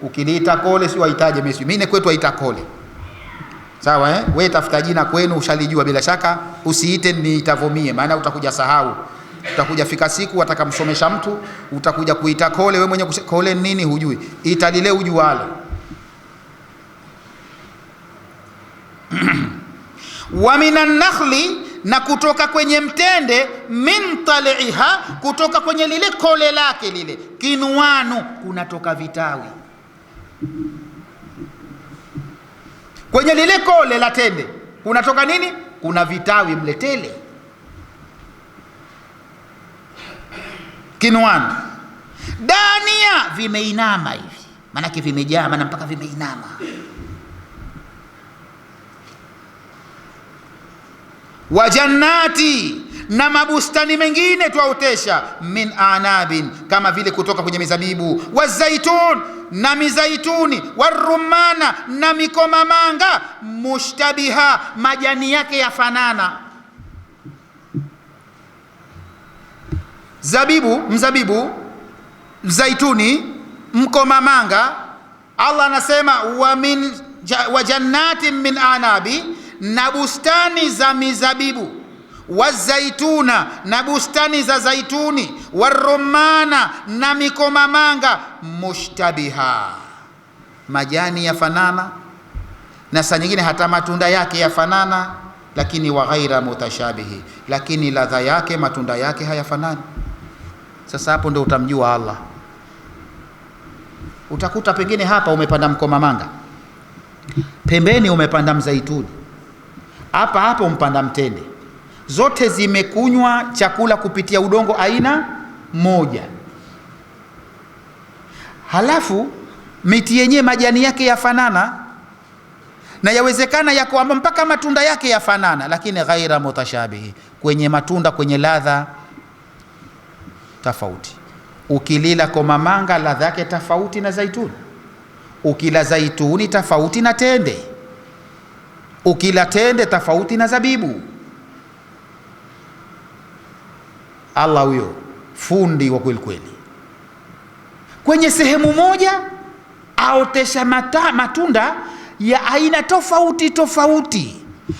Ukiliita kole si wahitaji mimi kwetu waita kole. Sawa wewe tafuta jina kwenu ushalijua bila shaka, usiite niitavomie, maana utakuja sahau. Utakuja fika siku watakamsomesha mtu, utakuja kuita kole, wewe mwenyewe kole nini hujui. Ita lile ujualo. Wa minan nakhli, na kutoka kwenye mtende, min tal'iha, kutoka kwenye lile kole lake lile, kinwanu, kunatoka vitawi. Kwenye lile kole la tende kunatoka nini? Kuna vitawi mletele. Kinwanu. Dania, vimeinama hivi, manake vimejaa, maana mpaka vimeinama. Wa jannati, na mabustani mengine twaotesha, min anabin, kama vile kutoka kwenye mizabibu. Wa zaitun, na mizaituni. Wa rumana, na mikomamanga. Mushtabiha, majani yake yafanana. Mzabibu, zaituni, mkomamanga. Allah anasema wa jannatin min anabi, na bustani za mizabibu. Wa zaituna, na bustani za zaituni. Wa rumana, na mikomamanga. Mushtabiha, majani yafanana, na saa nyingine hata matunda yake yafanana, lakini wa ghaira mutashabihi, lakini ladha yake, matunda yake hayafanani. Sasa hapo ndio utamjua Allah. Utakuta pengine hapa umepanda mkomamanga, pembeni umepanda mzaituni, hapa umpanda mtende, zote zimekunywa chakula kupitia udongo aina moja. Halafu miti yenyewe majani yake yafanana, na yawezekana yako mpaka matunda yake yafanana, lakini ghaira mutashabihi, kwenye matunda, kwenye ladha tofauti. Ukilila komamanga ladha yake tofauti na zaituni, ukila zaituni tofauti na tende, ukila tende tofauti na zabibu. Allah huyo fundi wa kweli kweli. Kwenye sehemu moja aotesha matunda ya aina tofauti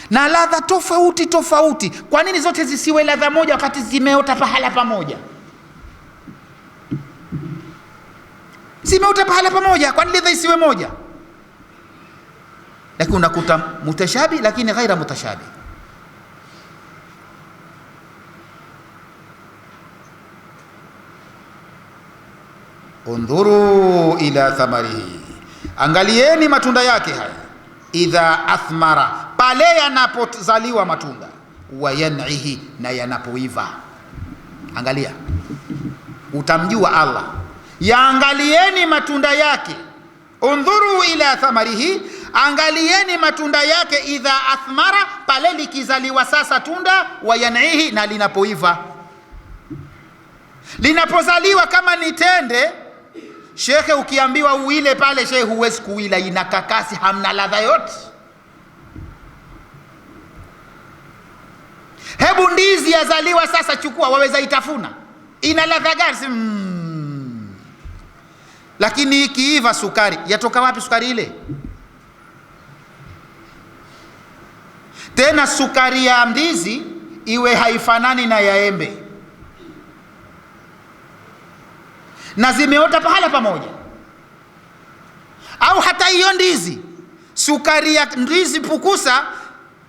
na ladha tofauti. Kwa nini zote zisiwe ladha moja wakati zimeota pahala pamoja? Zimeota pahala pamoja, kwa nini ladha isiwe moja? Lakini unakuta mutashabi lakini ghaira mutashabi. undhuru ila thamarihi, angalieni matunda yake haya, idha athmara, pale yanapozaliwa matunda, wa yan'ihi, na yanapoiva. Angalia, utamjua Allah. Yaangalieni matunda yake, undhuru ila thamarihi, angalieni matunda yake, idha athmara, pale likizaliwa sasa tunda, wa yan'ihi, na linapoiva. Linapozaliwa kama ni tende, shekhe, ukiambiwa uile pale, shekhe, huwezi kuila, inakakasi, hamna ladha yote. Hebu ndizi yazaliwa sasa, chukua, waweza itafuna, ina ladha gani? Lakini ikiiva, sukari yatoka wapi? Sukari ile tena, sukari ya ndizi iwe haifanani na ya embe, na zimeota pahala pamoja. Au hata hiyo ndizi, sukari ya ndizi pukusa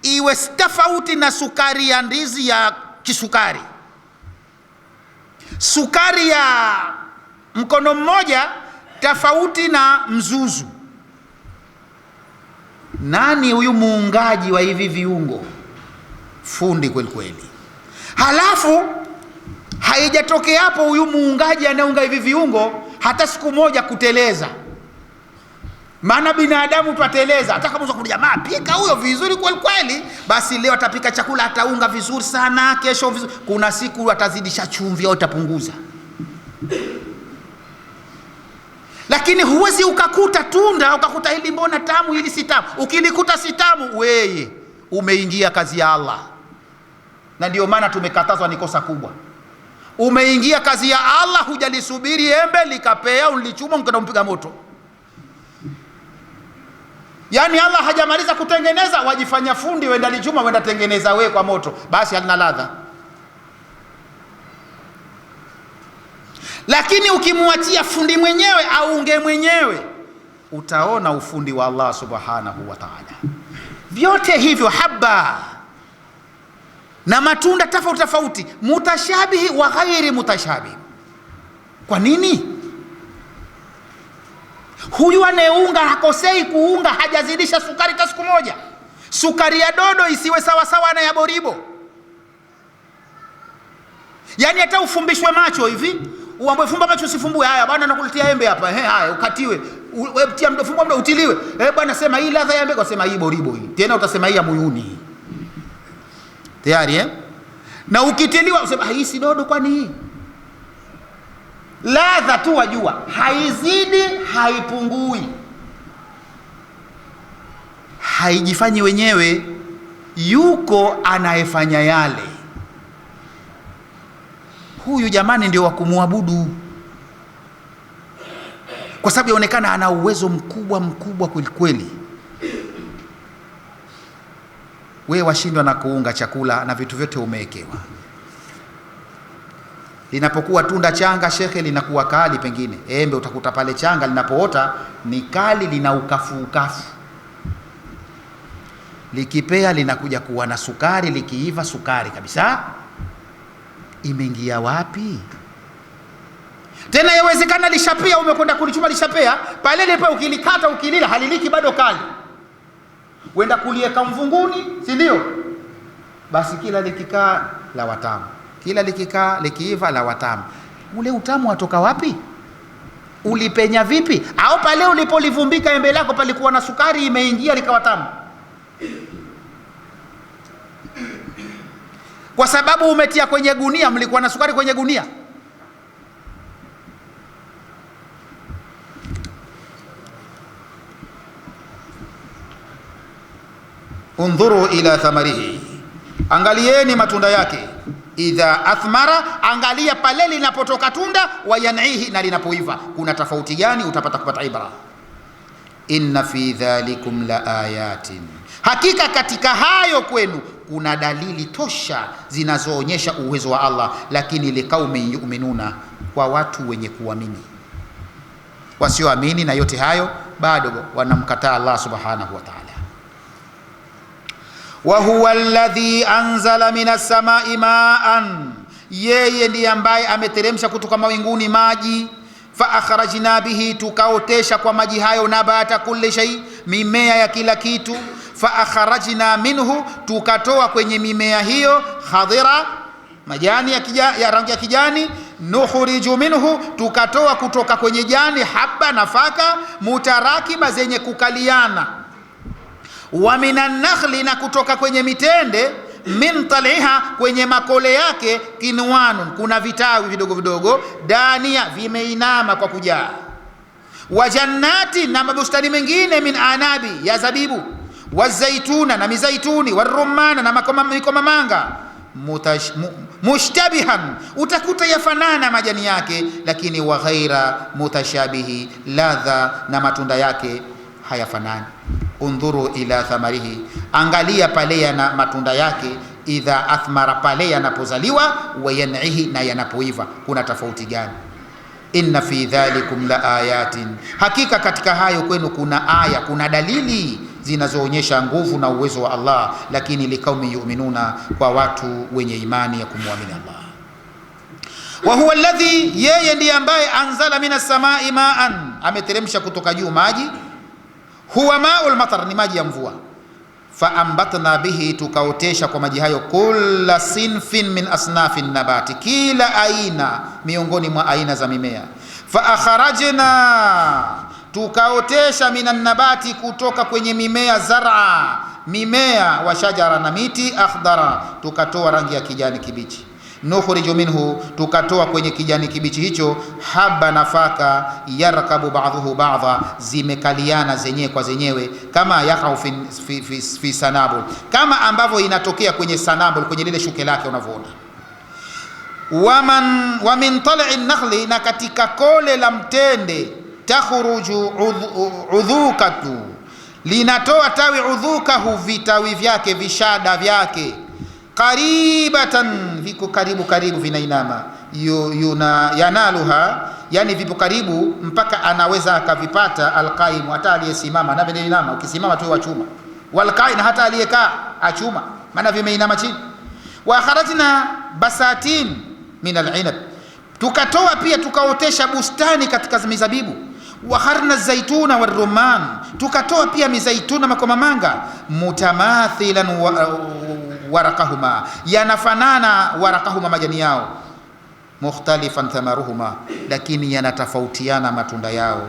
iwe tofauti na sukari ya ndizi ya kisukari. Sukari ya mkono mmoja tofauti na mzuzu. Nani huyu muungaji wa hivi viungo? Fundi kweli kweli. Halafu haijatokea hapo huyu muungaji anaunga hivi viungo hata siku moja kuteleza. Maana binadamu twateleza, hata kama unataka jamaa pika huyo vizuri kweli kweli, basi leo atapika chakula, ataunga vizuri sana, kesho vizuri, kuna siku atazidisha chumvi au atapunguza. Lakini huwezi ukakuta tunda ukakuta hili mbona tamu, hili si tamu. Ukilikuta si tamu, wewe umeingia kazi ya Allah. Na ndio maana tumekatazwa, ni kosa kubwa. Umeingia kazi ya Allah, hujalisubiri embe likapea, ulichuma mkenda mpiga moto. Yani Allah hajamaliza kutengeneza, wajifanya fundi, wenda lichuma, wenda tengeneza we kwa moto, basi halina ladha. Lakini ukimwachia fundi mwenyewe au unge mwenyewe, utaona ufundi wa Allah subhanahu wa ta'ala. Vyote hivyo, haba na matunda tofauti tofauti, mutashabihi wa ghairi mutashabihi. Kwa nini? Huyu anayeunga hakosei kuunga, hajazidisha sukari hata siku moja. Sukari ya dodo isiwe sawa sawa na ya boribo. Yani hata ufumbishwe macho hivi, uambiwe fumba macho, usifumbue. Haya bwana, nakuletea embe hapa, haya ukatiwe, wewe tia mdo, fumba mdo, utiliwe. Bwana, sema hii ladha ya embe, kwa sema hii boribo hii. Tena utasema hii ya muyuni. Tayari na ukitiliwa usema hii si dodo, kwani hii ladha tu wajua, haizidi haipungui, haijifanyi wenyewe, yuko anayefanya yale. Huyu jamani ndio wa kumwabudu, kwa sababu yaonekana ana uwezo mkubwa kweli kweli. Wewe washindwa na kuunga chakula na vitu vyote umewekewa. Linapokuwa tunda changa, shekhe, linakuwa kali. Pengine embe utakuta pale changa linapoota ni kali, lina ukafu. Likipea linakuja kuwa na sukari, likiiva sukari kabisa. Imeingia wapi? Tena yawezekana lishapea, umekwenda kulichuma lishapea, pale lipo ukilikata ukilila haliliki bado kali. Wenda kulieka mvunguni, si ndio? Basi kila likikaa la watamu, kila likikaa likiiva la watamu. Ule utamu watoka wapi? Ulipenya vipi? Au pale ulipolivumbika embe lako palikuwa na sukari imeingia likawa tamu? Kwa sababu umetia kwenye gunia, mlikuwa na sukari kwenye gunia. Undhuru ila thamarihi, angalieni matunda yake, idha athmara, angalia pale linapotoka tunda, wa yan'ihi, na linapoiva. Kuna tofauti gani? Utapata kupata ibra. Inna fi dhalikum la ayatin, hakika katika hayo kwenu kuna dalili tosha zinazoonyesha uwezo wa Allah, lakini liqaumin yu'minuna, kwa watu wenye kuamini. Wasioamini na yote hayo bado wanamkataa Allah subhanahu wa ta'ala. Wa huwa alladhi anzala minas samai ma'an, yeye ndiye ambaye ameteremsha kutoka mawinguni maji. fa akhrajna bihi, tukaotesha kwa maji hayo, nabata kulli shay, mimea ya kila kitu. Fa akhrajna minhu, tukatoa kwenye mimea hiyo, khadira, majani ya rangi ya kijani. Nukhriju minhu, tukatoa kutoka kwenye jani, habba, nafaka, mutarakiba, zenye kukaliana. Wa minan nakhli, na kutoka kwenye mitende, min taliha, kwenye makole yake, kinwanun, kuna vitawi vidogo vidogo, dania, vimeinama kwa kujaa. Wa jannati, na mabustani mengine, min anabi, ya zabibu, wa zaituna, na mizaituni, wa rumana, na mikomamanga, mushtabihan, utakuta yafanana majani yake, lakini wa ghaira mutashabihi, ladha na matunda yake hayafanani. Undhuru ila thamarihi, angalia pale yana matunda yake, idha athmara, pale yanapozaliwa, wa yan'ihi, na yanapoiva, kuna tofauti gani? Inna fi dhalikum la ayatin, hakika katika hayo kwenu kuna aya, kuna dalili zinazoonyesha nguvu na uwezo wa Allah, lakini likaumi yu'minuna, kwa watu wenye imani ya kumwamini Allah. Wa huwa alladhi, yeye ndiye ambaye anzala minas samai ma'an, ameteremsha kutoka juu maji. Huwa ma'ul matar, ni maji ya mvua. Fa ambatna bihi, tukaotesha kwa maji hayo, kulla sinfin min asnafin nabati, kila aina miongoni mwa aina za mimea. Fa akharajna, tukaotesha minan nabati, kutoka kwenye mimea, zar'a, mimea, wa shajara, na miti, akhdara, tukatoa rangi ya kijani kibichi. Nukhriju minhu, tukatoa kwenye kijani kibichi hicho, haba, nafaka, yarkabu ba'dhuhu ba'dha, zimekaliana zenyewe kwa zenyewe, kama yakau fi sanabul, kama ambavyo inatokea kwenye sanabul, kwenye lile shuke lake unavyoona. Wa min tal'i nakhli, na katika kole la mtende, takhruju udhukatu, linatoa tawi, udhukahu, vitawi vyake, vishada vyake, qaribatan, viko karibu karibu, vinainama, yanaluha, yani vipo karibu mpaka anaweza akavipata, alqaimu, hata aliyesimama na vinainama, ukisimama tu wachuma, walqain, hata aliyekaa achuma, maana vimeinama chini. Wa kharajna basatin min al-inab, tukatoa pia tukaotesha bustani katika mizabibu. Wa kharna zaituna wa rumman, tukatoa pia mizaituna, makomamanga, mutamathilan warakahuma, yanafanana warakahuma, majani yao, mukhtalifan thamaruhuma, lakini yanatofautiana matunda yao.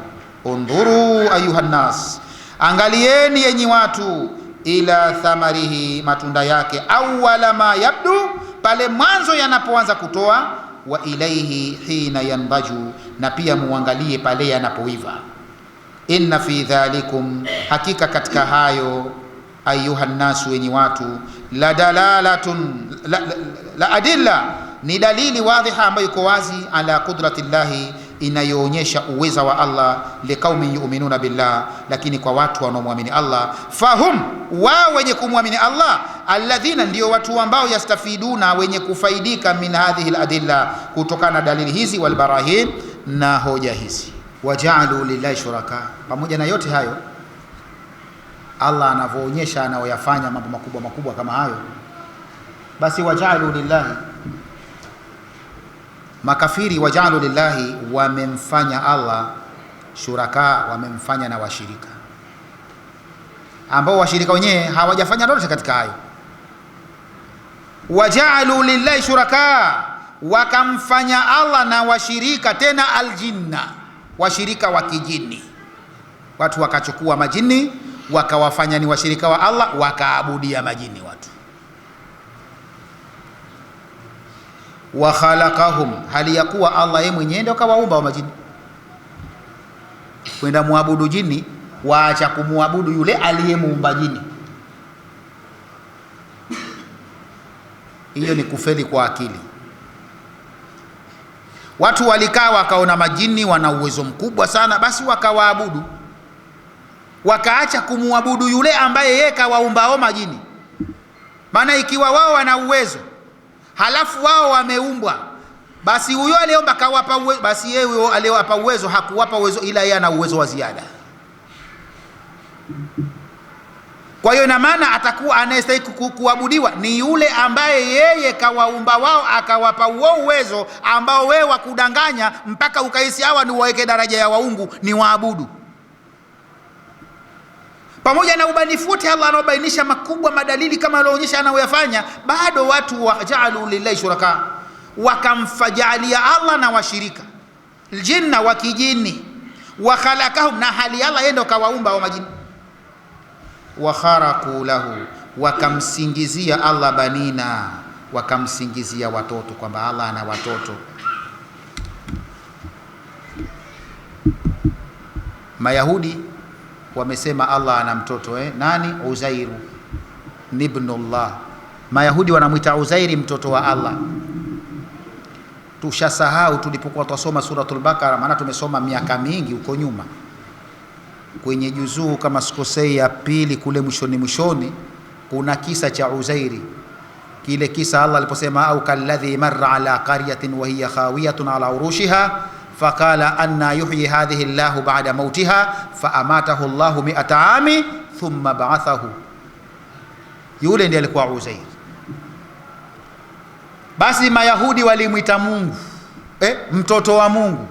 Undhuru ayuha nas, angalieni yenyi watu, ila thamarihi, matunda yake, awwala ma yabdu, pale mwanzo yanapoanza kutoa, wa ilaihi hina yanbaju, na pia muangalie pale yanapoiva. Inna fi dhalikum, hakika katika hayo, ayuha nasu, wenye watu, la dalalatun, la adilla, ni dalili wadhiha ambayo iko wazi, ala qudratillahi, inayoonyesha uweza wa Allah, liqaumin yu'minuna billah, lakini kwa watu wanaomwamini Allah. Fahum, wao wenye kumwamini Allah, alladhina, ndio watu ambao, yastafiduna, wenye kufaidika, min hadhihi aladilla, kutokana na dalili hizi, walbarahin, na hoja hizi. Waja'alu lillahi shuraka, pamoja na yote hayo Allah anavyoonyesha anaoyafanya mambo makubwa makubwa kama hayo, basi waja'alu lillahi, makafiri, waja'alu lillahi, wamemfanya Allah shuraka, wamemfanya na washirika, ambao washirika wenyewe hawajafanya lolote katika hayo. Waja'alu lillahi shuraka, wakamfanya Allah na washirika, tena aljinna, washirika wa kijini. Watu wakachukua majini wakawafanya ni washirika wa Allah, wakaabudia majini watu. Wa khalaqahum, hali ya kuwa Allah yeye mwenyewe ndio kawaumba wa majini. Kwenda muabudu jini, waacha kumuabudu yule aliyemuumba jini. Hiyo ni kufeli kwa akili. Watu walikaa wakaona majini wana uwezo mkubwa sana, basi wakawaabudu, wakaacha kumuabudu yule ambaye yeye kawaumba majini. Maana ikiwa wao wana uwezo halafu wao wameumbwa, basi huyo aliyeomba kawapa uwezo, basi yeye huyo aliyewapa uwezo hakuwapa uwezo, ila yeye ana uwezo wa ziada. Kwa hiyo ina maana atakuwa anayestahili kuabudiwa ni yule ambaye yeye kawaumba wao, akawapa huo uwezo ambao wewe wakudanganya mpaka ukahisi hawa ni waweke daraja ya waungu ni waabudu. Pamoja na ubanifu wote Allah anabainisha makubwa madalili kama alionyesha anayoyafanya, bado watu waja'alu lillahi shuraka, wakamfajalia Allah na washirika, aljinna wa kijini, wa khalaqahum, na hali Allah yeye ndo kawaumba wa majini, wa kharaqu lahu, wakamsingizia Allah banina, wakamsingizia watoto kwamba Allah ana watoto. Mayahudi wamesema Allah ana mtoto nani? Uzairu ibnullah. Mayahudi wanamuita Uzairi mtoto wa Allah. Tushasahau tulipokuwa tusoma suratul Baqara, maana tumesoma miaka mingi huko nyuma kwenye juzuu kama sikosei ya pili kule mwishoni, kuna kisa cha Uzairi. Kile kisa Allah aliposema au kalladhi marra ala qaryatin wa hiya khawiyatun ala urushiha faqala anna yuhyi hadhihi Allahu ba'da mautiha faamatahu Allahu 100 ami thumma ba'athahu. Yule ndiye alikuwa Uzair. Basi Mayahudi walimuita Mungu mtoto wa Mungu.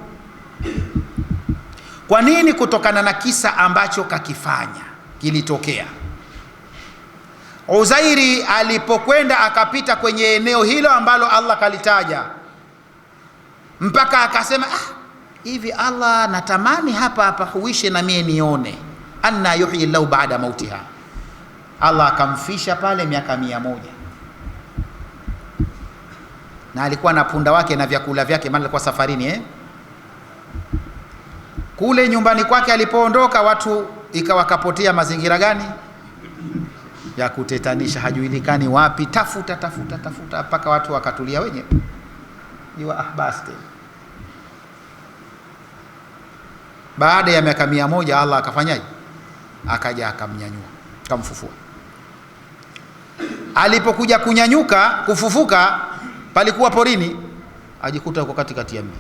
Kwa nini? Kutokana na kisa ambacho kakifanya kilitokea. Uzairi alipokwenda akapita kwenye eneo hilo ambalo Allah kalitaja, mpaka akasema hivi Allah natamani hapa huishe na mie nione, anna yuhyi Allahu ba'da mautiha. Allah akamfisha pale miaka 100, na alikuwa na punda wake na vyakula vyake, maana alikuwa safarini Kule nyumbani kwake alipoondoka, watu ikawa kapotea mazingira gani ya kutetanisha, hajulikani wapi, tafuta mpaka watu wakatulia wenyewe. Iwa basi. Baada ya miaka 100 Allah akafanyaje? Akaja akamnyanyua, akamfufua. Alipokuja kunyanyuka, kufufuka, palikuwa porini, ajikuta uko katikati ya mji.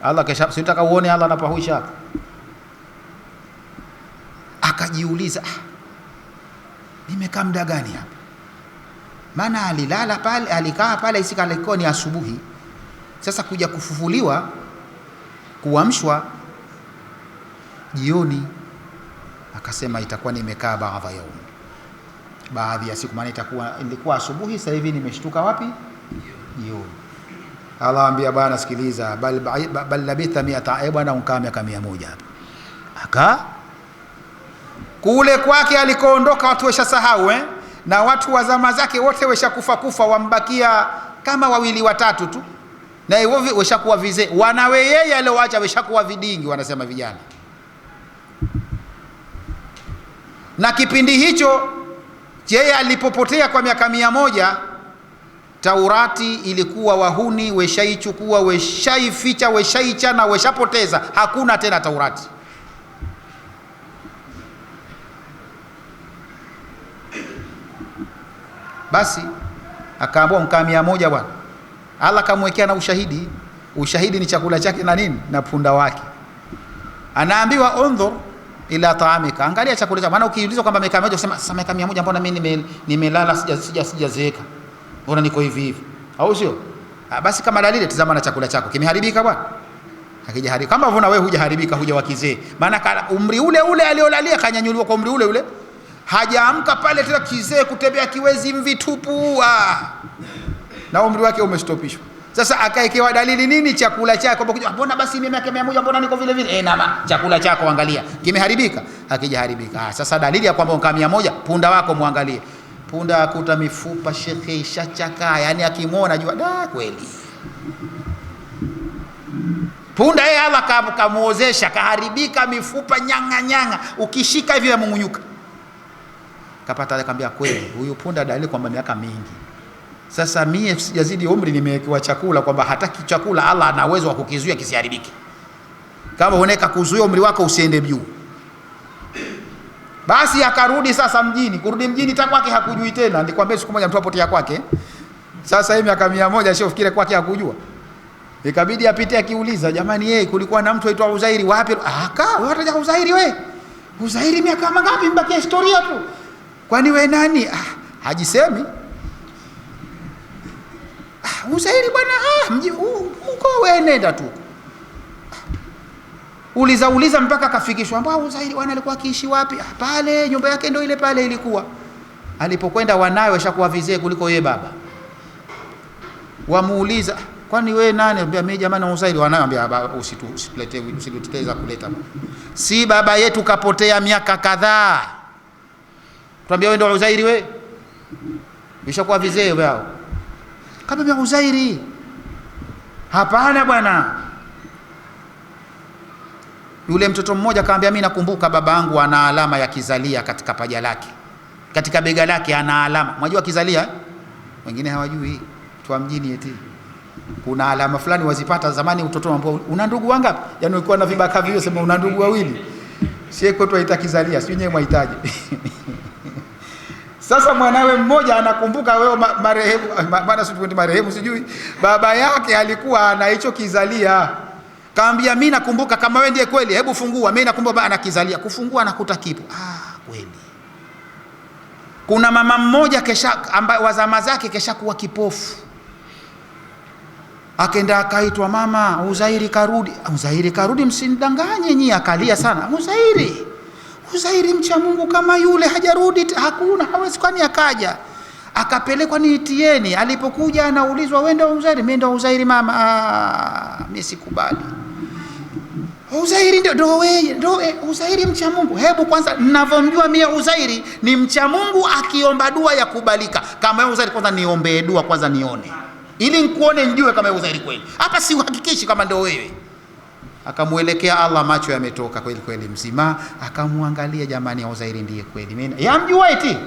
Allah kesha, sitaka uone Allah anapahuisha hapa. Akajiuliza, nimekaa muda gani hapa? Maana alilala pale, alikaa pale isikalikuwa ni asubuhi. Sasa kuja kufufuliwa, kuamshwa jioni, akasema itakuwa nimekaa baadhi ya siku, maana ilikuwa asubuhi, sasa hivi nimeshtuka wapi? Jioni. Allah ambia bwana sikiliza, bal labitha 100, bwana unkaa miaka 100 hapa. Aka kule kwake alikoondoka watu weshasahau na watu wa zama zake wote weshakufa, wambakia kama 2 watatu tu, na hivyo weshakuwa vizee. Wanawe yeye alioacha weshakuwa vidingi, wanasema vijana. Na kipindi hicho yeye alipopotea kwa miaka 100, Taurati ilikuwa wahuni weshaichukua, weshaificha, weshaichana, weshapoteza, hakuna tena Taurati. Basi akaambiwa mkaa 100 bwana. Allah kamwekea na ushahidi. Ushahidi ni chakula chake na nini? Na punda wake. Anaambiwa ondhur ila taamika, angalia chakula chako. Maana ukiulizwa kwamba miaka 100 usema sasa miaka 100 mbona mimi nimelala sijazeeka, mbona niko hivi, au sio? Basi kama dalili, tazama na chakula chako kimeharibika bwana. Hakijaharibika. Kama vuna wewe hujaharibika, huja wakizee. Maana umri ule aliolalia kanyanyuliwa kwa umri ule, hajaamka pale tena kizee kutembea kiwezi mvitupu, na umri wake umestopishwa. Sasa akaekewa dalili nini? Chakula chako. Mbona basi mimi miaka 100 mbona niko vile nama chakula chako angalia kimeharibika. Hakijaharibika. Sasa dalili ya kwamba unkaa 100, punda wako muangalie. Punda akuta mifupa shekhe ishachaka, yani akimwona jua kweli punda yeye Allah kamuozesha, kaharibika, mifupa nyanga, ukishika hivi yamungunyuka. Kapata akamwambia kweli huyu punda dalili kwamba miaka mingi. Sasa mie sijazidi umri, nimewekewa chakula kwamba hataki chakula, Allah ana uwezo wa kukizuia kisiharibike. Kama unaweka kuzuia umri wako usiende juu. Basi akarudi sasa mjini. Kurudi mjini kwake hakujui tena. Nikwambia siku moja mtu apotea kwake. Sasa hivi miaka 100 sio fikire kwake hakujua. Ikabidi apite akiuliza, jamani kulikuwa na mtu aitwa Uzairi wapi? Wewe unataja Uzairi wewe? Uzairi miaka mingapi? Mbaki historia tu. kwani we nani? Hajisemi. Uzairi bwana, mji uko wewe, nenda tu. Uliza mpaka kafikishwa, ambao Uzairi bwana alikuwa akiishi wapi? Pale nyumba yake ndio ile pale ilikuwa. Alipokwenda wanawe washakuwa vizee kuliko yeye baba. Wamuuliza, kwani wewe nani? Anambia mimi jamani Uzairi. Wanawe anambia usituleteza kuleta. Si baba yetu kapotea miaka kadhaa. Tuambia wewe ndio Uzairi wewe? Bishakuwa vizee wao. Kama Uzairi. Hapana bwana. Yule mtoto mmoja akamwambia, mimi nakumbuka baba yangu ana alama ya kizalia katika paja lake. Katika bega lake ana alama. Unajua kizalia? Wengine hawajui. Tu mjini eti. Kuna alama fulani wazipata zamani utoto ambao una ndugu wangapi? Yaani ulikuwa na vibaka vile sema una ndugu wawili. Sieko tuaita kizalia, sio nyewe mhitaji. Sasa mwanawe mmoja anakumbuka wewe marehemu, maana sio marehemu sijui. Baba yake alikuwa ana hicho kizalia. Kaambia mimi nakumbuka, kama wewe ndiye kweli hebu fungua. Mimi nakumbuka ana kizalia. Kufungua anakuta kipo. Kweli. Kuna mama mmoja ambaye wazama zake kesha kuwa kipofu. Akaenda akaitwa, mama Uzairi karudi. Uzairi karudi, msindanganye nyinyi. Akalia sana. Uzairi mcha Mungu kama yule hajarudi, hakuna, hawezi, kwani akaja. Akapelekwa niitieni. Alipokuja anaulizwa, wewe ndio Uzairi? Mimi ndio Uzairi mama. Mimi sikubali. Uzairi ndio wewe, ndio Uzairi mcha Mungu. Hebu kwanza ninavyomjua mimi Uzairi ni mcha Mungu, akiomba dua ya kubalika. Kama wewe Uzairi, kwanza niombe dua kwanza nione. Ili nikuone njue kama Uzairi kweli. Hapa si uhakikishi kama ndio wewe. Akamuelekea Allah, macho yametoka kweli kweli mzima. Akamwangalia, jamani Uzairi ndiye kweli. Mimi yamjua eti.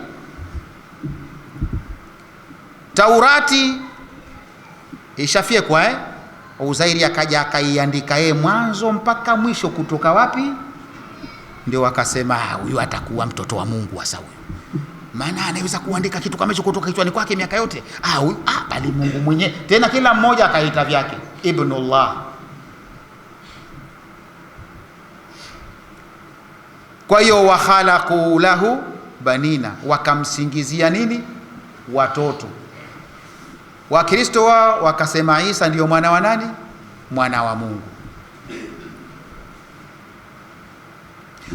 Taurati ishafyekwa Uzairi akaja akaiandika yeye mwanzo mpaka mwisho, kutoka wapi? Ndio akasema huyu atakuwa mtoto wa Mungu hasa huyu. Maana anaweza kuandika kitu kama hicho kutoka kichwani kwake miaka yote. Huyu bali Mungu mwenyewe. Tena kila mmoja akaita vyake Ibnullah. Kwa hiyo wa khalaqu lahu banina, wakamsingizia nini? Watoto. Wakristo wao wakasema Isa ndio mwana wa nani? Mwana wa Mungu.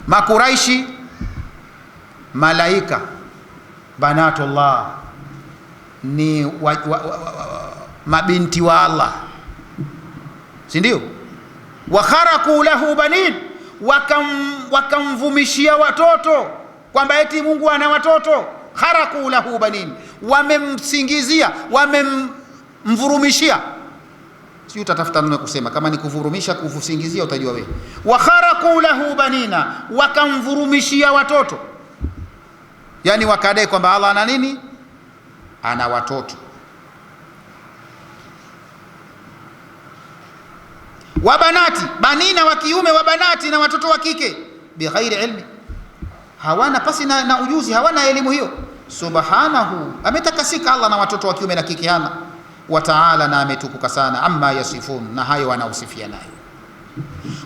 Makuraishi, malaika banatullah, ni mabinti wa Allah, si ndio? Wa kharaqu lahu banin, wakamvumishia watoto kwamba eti Mungu ana watoto. Kharaqu lahu banin, wamemsingizia, wamemvurumishia. Sio utatafuta neno kusema, kama ni kuvurumisha, kufusingizia utajua wewe. Wa kharaqu lahu banina, wakamvurumishia watoto. Yani wakadai kwamba Allah ana nini? Ana watoto. Wa banati, banina wa kiume, wa banati na watoto wa kike, bighairi ilmi, hawana pasi na ujuzi, hawana elimu hiyo. Subhanahu, ametakasika Allah na watoto wa kiume na kike hana. Wa ta'ala, na ametukuka sana, amma yasifun, na hayo wanausifia nayo.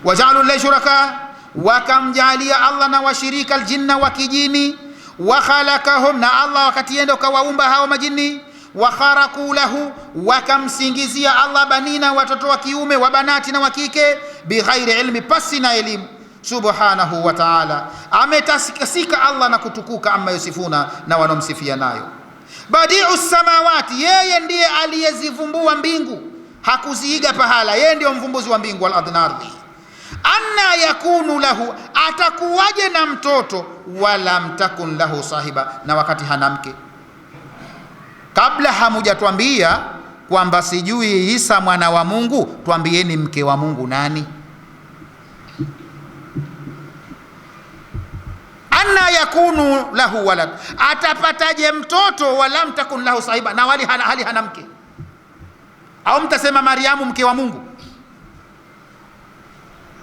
Waja'alu lillahi shuraka, wakamjalia Allah na washirika, aljinna wa kijini. Wa khalaqahum, na Allah wakati yenda kawaumba hao majini. Wa kharaqu lahu, wakamsingizia Allah banina, watoto wa kiume, wa banati na wa kike, bighairi ilmi, pasi na elimu. Subhanahu wa ta'ala, ametakasika Allah na kutukuka, amma yasifuna, na wanomsifia nayo. Badi'u samawati, yeye ndiye aliyezivumbua mbingu, hakuziiga pahala. Yeye ndiye mvumbuzi wa mbingu, wal ardhi. Anna yakunu lahu, atakuwaje na mtoto, wala mtakun lahu sahiba, na wakati hana mke. Kabla hamujatuambia kwamba sijui Isa mwana wa Mungu, tuambieni mke wa Mungu nani? Anna yakunu lahu walad, atapataje mtoto, wala mtakun lahu sahiba, na wali hana mke? Au mtasema Mariamu mke wa Mungu?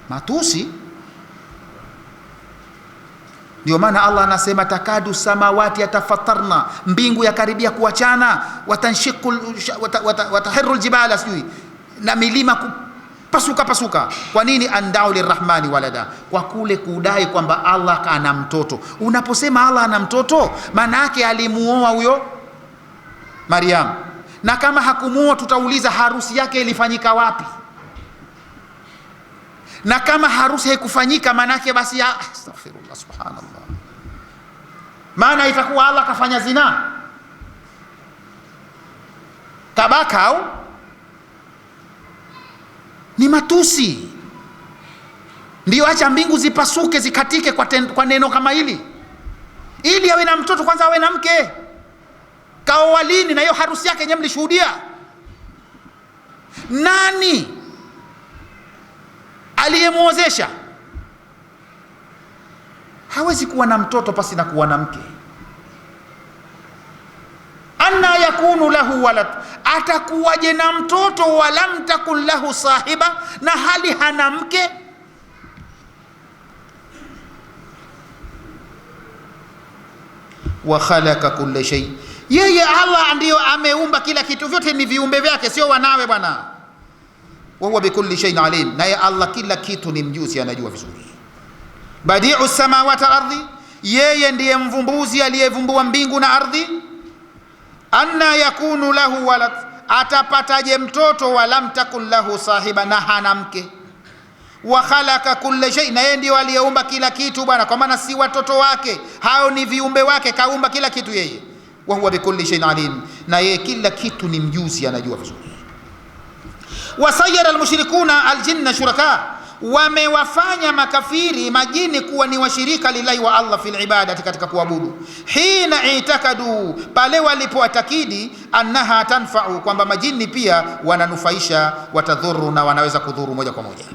Matusi. Ndio maana Allah anasema takadu samawati yatafattarna, mbingu yakaribia kuachana, watanshiku watahirul jibala, sijui na milima pasuka. Kwa nini? andau lirrahmani walada, kwa kule kudai kwamba Allah ana mtoto. Unaposema Allah ana mtoto, maana yake alimuoa huyo Maryam, na kama hakumuoa tutauliza harusi yake ilifanyika wapi? Na kama harusi haikufanyika, maana yake basi astaghfirullah, subhanallah, maana itakuwa Allah kafanya zina, kabaka, au ni matusi. Ndio acha mbingu zipasuke zikatike kwa neno kama hili. Ili awe na mtoto kwanza awe na mke. Kaoa lini? Na hiyo harusi yake yenyewe mlishuhudia. Nani aliyemuozesha? Hawezi kuwa na mtoto pasi na kuwa na mke. Anna yakunu lahu walad, atakuwaje na mtoto walam takun lahu sahiba, na hali hana mke? Wa khalaqa kulli shay, yeye Allah ndiyo ameumba kila kitu, vyote ni viumbe vyake, sio wanawe bwana. Wa huwa bikulli shay'in alim, naye Allah kila kitu ni mjuzi, anajua vizuri. Badi'u samawati wal ardi, yeye ndiye mvumbuzi aliyevumbua mbingu na ardhi. Anna yakunu lahu walad, atapataje mtoto walam takun lahu sahiba, na hana mke. Wa khalaqa kulli shay, na yeye ndiye aliyeumba kila kitu bwana, kwa maana si watoto wake, hao ni viumbe wake, kaumba kila kitu yeye. Wa huwa bikulli shay'in alim, na yeye kila kitu ni mjuzi, anajua vizuri. Wasayyara almushrikuna aljinna shuraka, wamewafanya makafiri majini kuwa ni washirika lillahi wa Allah fil ibadati, katika kuabudu. Hina itakadu, pale walipoatakidi, annaha tanfa'u, kwamba majini pia wananufaisha, watadhuru, na wanaweza kudhuru moja kwa moja.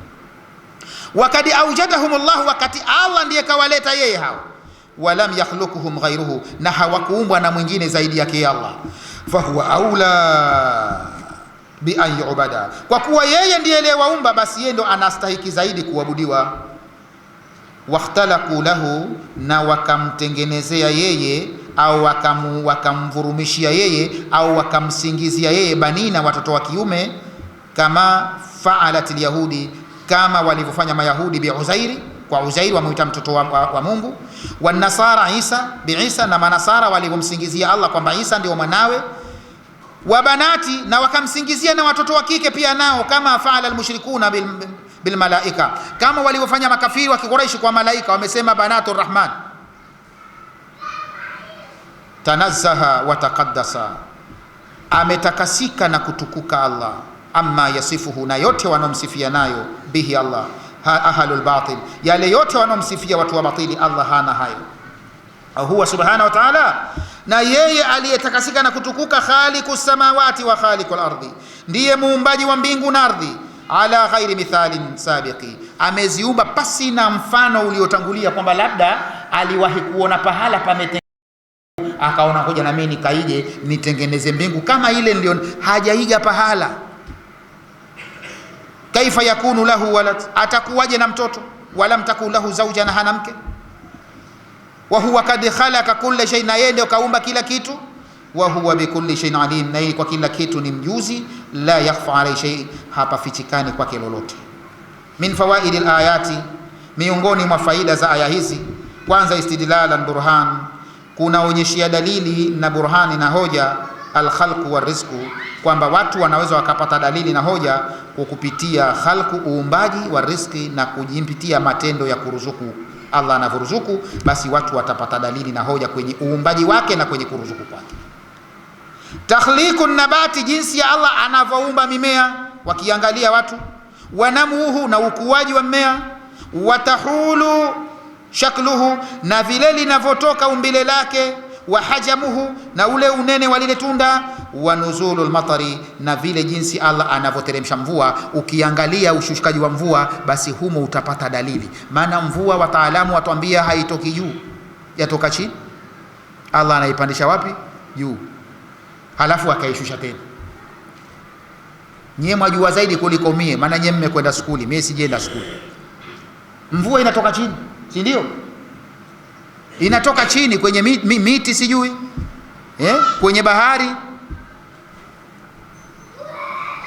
Wakati aujadahumullah, wakati Allah ndiye kawaleta yeye hao. Walam yakhluquhum ghayruhu, na hawakuumbwa na mwingine zaidi yake Allah. Fahuwa aula bi an yu'bada, kwa kuwa yeye ndiye aliyewaumba, basi yeye ndo anastahiki zaidi kuabudiwa. Wakhtalaku lahu, na wakamtengenezea yeye, au wakamvurumishia yeye, au wakamsingizia yeye banina, watoto wa kiume, kama faalat alyahudi, kama walivyofanya Mayahudi bi Uzairi, kwa Uzairi wamuita mtoto wa Mungu. Wa nasara Isa bi Isa, na manasara walivyomsingizia Allah kwamba Isa ndio mwanawe. Wa banati, na wakamsingizia na watoto wa kike pia nao, kama faala almushrikuna bil malaika, kama walivyofanya makafiri wa Quraysh kwa malaika, wamesema banatur rahman. Tanazzaha wa taqaddasa, ametakasika na kutukuka Allah, amma yasifuhu, na yote wanomsifia nayo, bihi Allah ahlul batil, yale yote wanomsifia watu wa batili, Allah hana hayo. Huwa subhanahu wa ta'ala, na yeye aliyetakasika na kutukuka, khaliqus samawati wa khaliqul ardi, ndiye muumbaji wa mbingu na ardhi. Ala ghairi mithalin sabiqi, ameziumba pasi na mfano uliotangulia, kwamba labda aliwahi kuona pahala pametengenezwa akaona ngoja na mimi nikaije nitengeneze mbingu kama ile, ndio hajaiga pahala. Kaifa yakunu lahu walad, atakuwaje na mtoto? Walam takun lahu zawja, na hana mke. Wa huwa kad khalaqa kulla shay, na yeye ndio kaumba kila kitu. Wa huwa bikulli shay'in alim, na yeye kwa kila kitu ni mjuzi. La yakhfa alayhi shay, hapa fichikani kwake lolote. Min fawaidil ayati, miongoni mwa faida za aya hizi, kwanza istidlalan burhan, kunaonyeshia dalili na burhani na hoja, alkhalqu warizqu, kwamba watu wanaweza wakapata dalili na hoja kwa kupitia khalqu, uumbaji, wa rizqi, na kujimpitia matendo ya kuruzuku. Allah anavyoruzuku, basi watu watapata dalili na hoja kwenye uumbaji wake na kwenye kuruzuku kwake. Takhliqun nabati, jinsi ya Allah anavyoumba mimea, wakiangalia watu. Wanamuhu, na ukuaji wa mmea. Watahulu shakluhu, na vile linavyotoka umbile lake. Wahajamuhu, na ule unene wa lile tunda. Wa nuzulul matari, na vile jinsi Allah anavyoteremsha mvua. Ukiangalia ushushikaji wa mvua, basi humo utapata dalili. Maana mvua wataalamu watuambia haitoki juu, yatoka chini. Allah anaipandisha wapi? Juu, halafu akaishusha tena. Nyie mwajua zaidi kuliko mie, maana nyie mmekwenda skuli, mie sijaenda skuli. Mvua inatoka chini, si ndio? Inatoka chini kwenye miti sijui, kwenye bahari.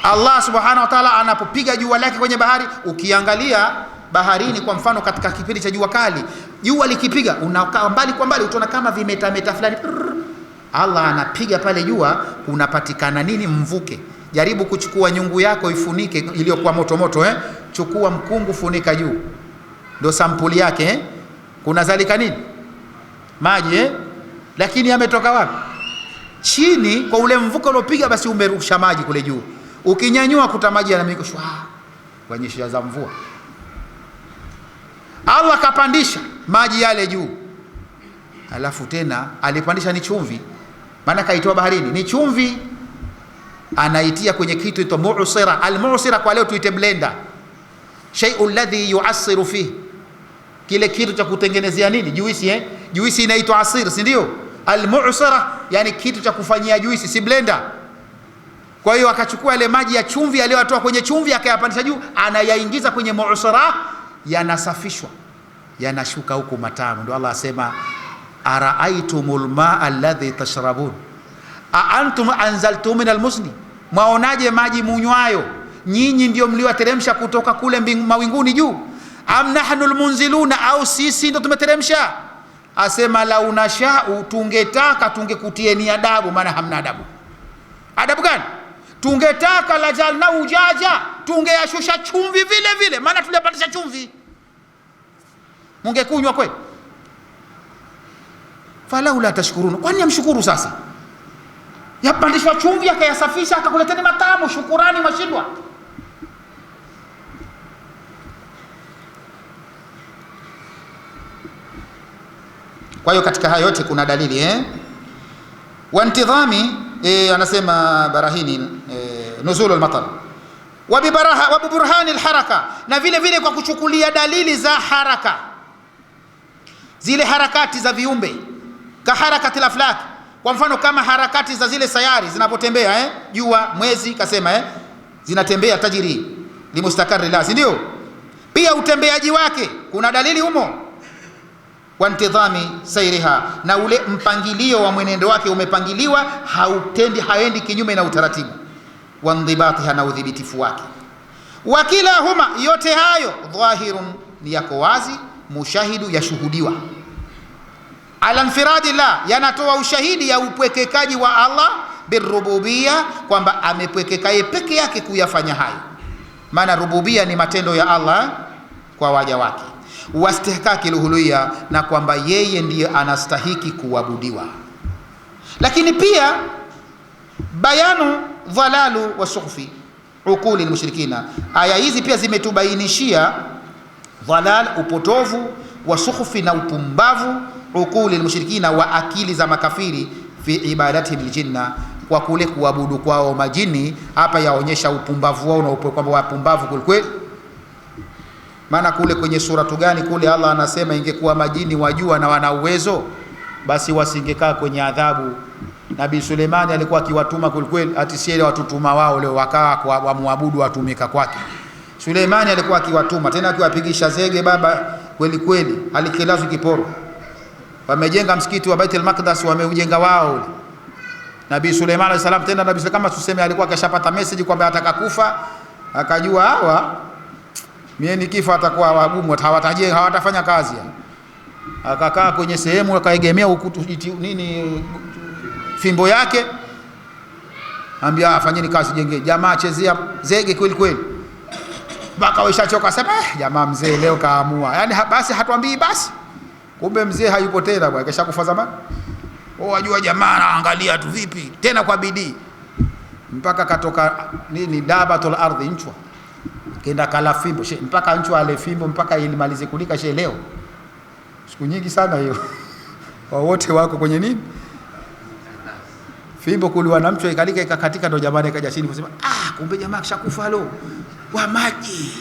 Allah subhanahu wa ta'ala anapopiga jua lake kwenye bahari, ukiangalia baharini kwa mfano katika kipindi cha jua kali, jua likipiga unakaa mbali kwa mbali utaona kama vimetameta fulani. Allah anapiga pale jua, kunapatikana nini? Mvuke. Jaribu kuchukua nyungu yako ifunike iliyokuwa moto moto, chukua mkungu funika juu, ndio sampuli yake, kuna zalika nini? Maji, lakini yametoka wapi? Chini kwa ule mvuke uliopiga, basi umerusha maji kule juu. Ukinyanyua kuta maji yanamikushwa kwenye shia za mvua. Allah kapandisha maji yale juu, alafu tena alipandisha ni chumvi, maana kaitoa baharini ni chumvi, anaitia kwenye kitu ito mu'sira. Al-mu'sira kwa leo tuite blender, shay'un ladhi yu'assiru fihi, kile kitu cha kutengenezea nini? Juisi, juisi inaitwa asir, si ndio? Al-mu'sira yani kitu cha kufanyia juisi, si blender. Kwa hiyo akachukua ile maji ya chumvi aliyotoa kwenye chumvi akayapandisha juu, anayaingiza kwenye mu'sira, yanasafishwa, yanashuka huko matamu. Ndio Allah asema araaitumul maa alladhi tashrabun a antum anzaltum min almusni, mwaonaje maji munywayo nyinyi ndio mliwateremsha kutoka kule mawinguni juu, am nahnu almunziluna, au sisi ndio tumeteremsha? Asema lau nashau, tungetaka tungekutieni adabu, maana hamna adabu. Adabu gani? Tungetaka la jalna ujaja, tungeyashusha chumvi vile vile, maana tulipandisha chumvi, mungekunywa kweli? Falaula tashkurun, kwani amshukuru? Sasa yapandishwa chumvi akayasafisha akakuleteni matamu, shukurani mashindwa. Kwa hiyo katika hayo yote kuna dalili wa intidhami, anasema Barahini, nuzul al-matar wa biburhani al-haraka, na vile vile kwa kuchukulia dalili za haraka, zile harakati za viumbe, ka harakati al-aflak, kwa mfano kama harakati za zile sayari zinapotembea, jua, mwezi, kasema zinatembea, tajiri limustakari la, si ndio? Pia utembeaji wake kuna dalili humo, wa intidhami sairiha, na ule mpangilio wa mwenendo wake umepangiliwa, haendi kinyume na utaratibu, wa ndhibatiha, na udhibitifu wake. Wakila huma, yote hayo dhahirun, ni yako wazi, mushahidu, yashuhudiwa, ala infiradi la, yanatoa ushahidi ya upwekekaji wa Allah, birububia, kwamba amepwekekaye peke yake kuyafanya hayo, maana rububia ni matendo ya Allah kwa waja wake, wastihkaki luhuluya, na kwamba yeye ndiye anastahiki kuabudiwa. Lakini pia bayanu dhalalu wa sukhfi uquli almushrikina, aya hizi pia zimetubainishia dhalal, upotovu, wa sukhfi, na upumbavu, uquli almushrikina, wa akili za makafiri, fi ibadati biljinna, kwa kule kuabudu kwao majini. Hapa yaonyesha upumbavu wao, na kwamba wapumbavu kweli. Maana kule kwenye suratu gani kule Allah anasema ingekuwa majini wajua na wana uwezo, basi wasingekaa kwenye adhabu. Nabii Suleimani alikuwa akiwatuma kweli, atisiele watutuma wao leo wakaa wamwabudu, watumika kwake. Suleimani alikuwa akiwatuma, tena akiwapigisha zege baba kweli, alikilazu kiporo. Wamejenga msikiti wa Baitul Maqdis, wameujenga wao. Nabii Suleimani alayhi salam, tena nabii kama tuseme alikuwa akashapata message kwamba ataka kufa, akajua hawa mimi nikifa atakuwa wagumu, hawatafanya kazi. Akakaa kwenye sehemu, akaegemea ukutu nini fimbo yake, ambia afanyeni kazi, jenge. Jamaa chezea zege kweli, mpaka washachoka, sema jamaa mzee leo kaamua, yani basi hatuambii basi. Kumbe mzee hayupo tena bwana, keshakufa zamani. Wajua jamaa anaangalia tu vipi tena kwa bidii, mpaka katoka nini dabatul ardhi, nchwa, kenda kala fimbo mpaka nchwa ale fimbo mpaka ilimalize kulika leo. Siku nyingi sana hiyo. Wote wako kwenye nini? Fimbo kuliwa na mchwa ikalika ikakatika, ndo jamani kaja chini kusema kumbe jamaa kishakufa lo wa maji.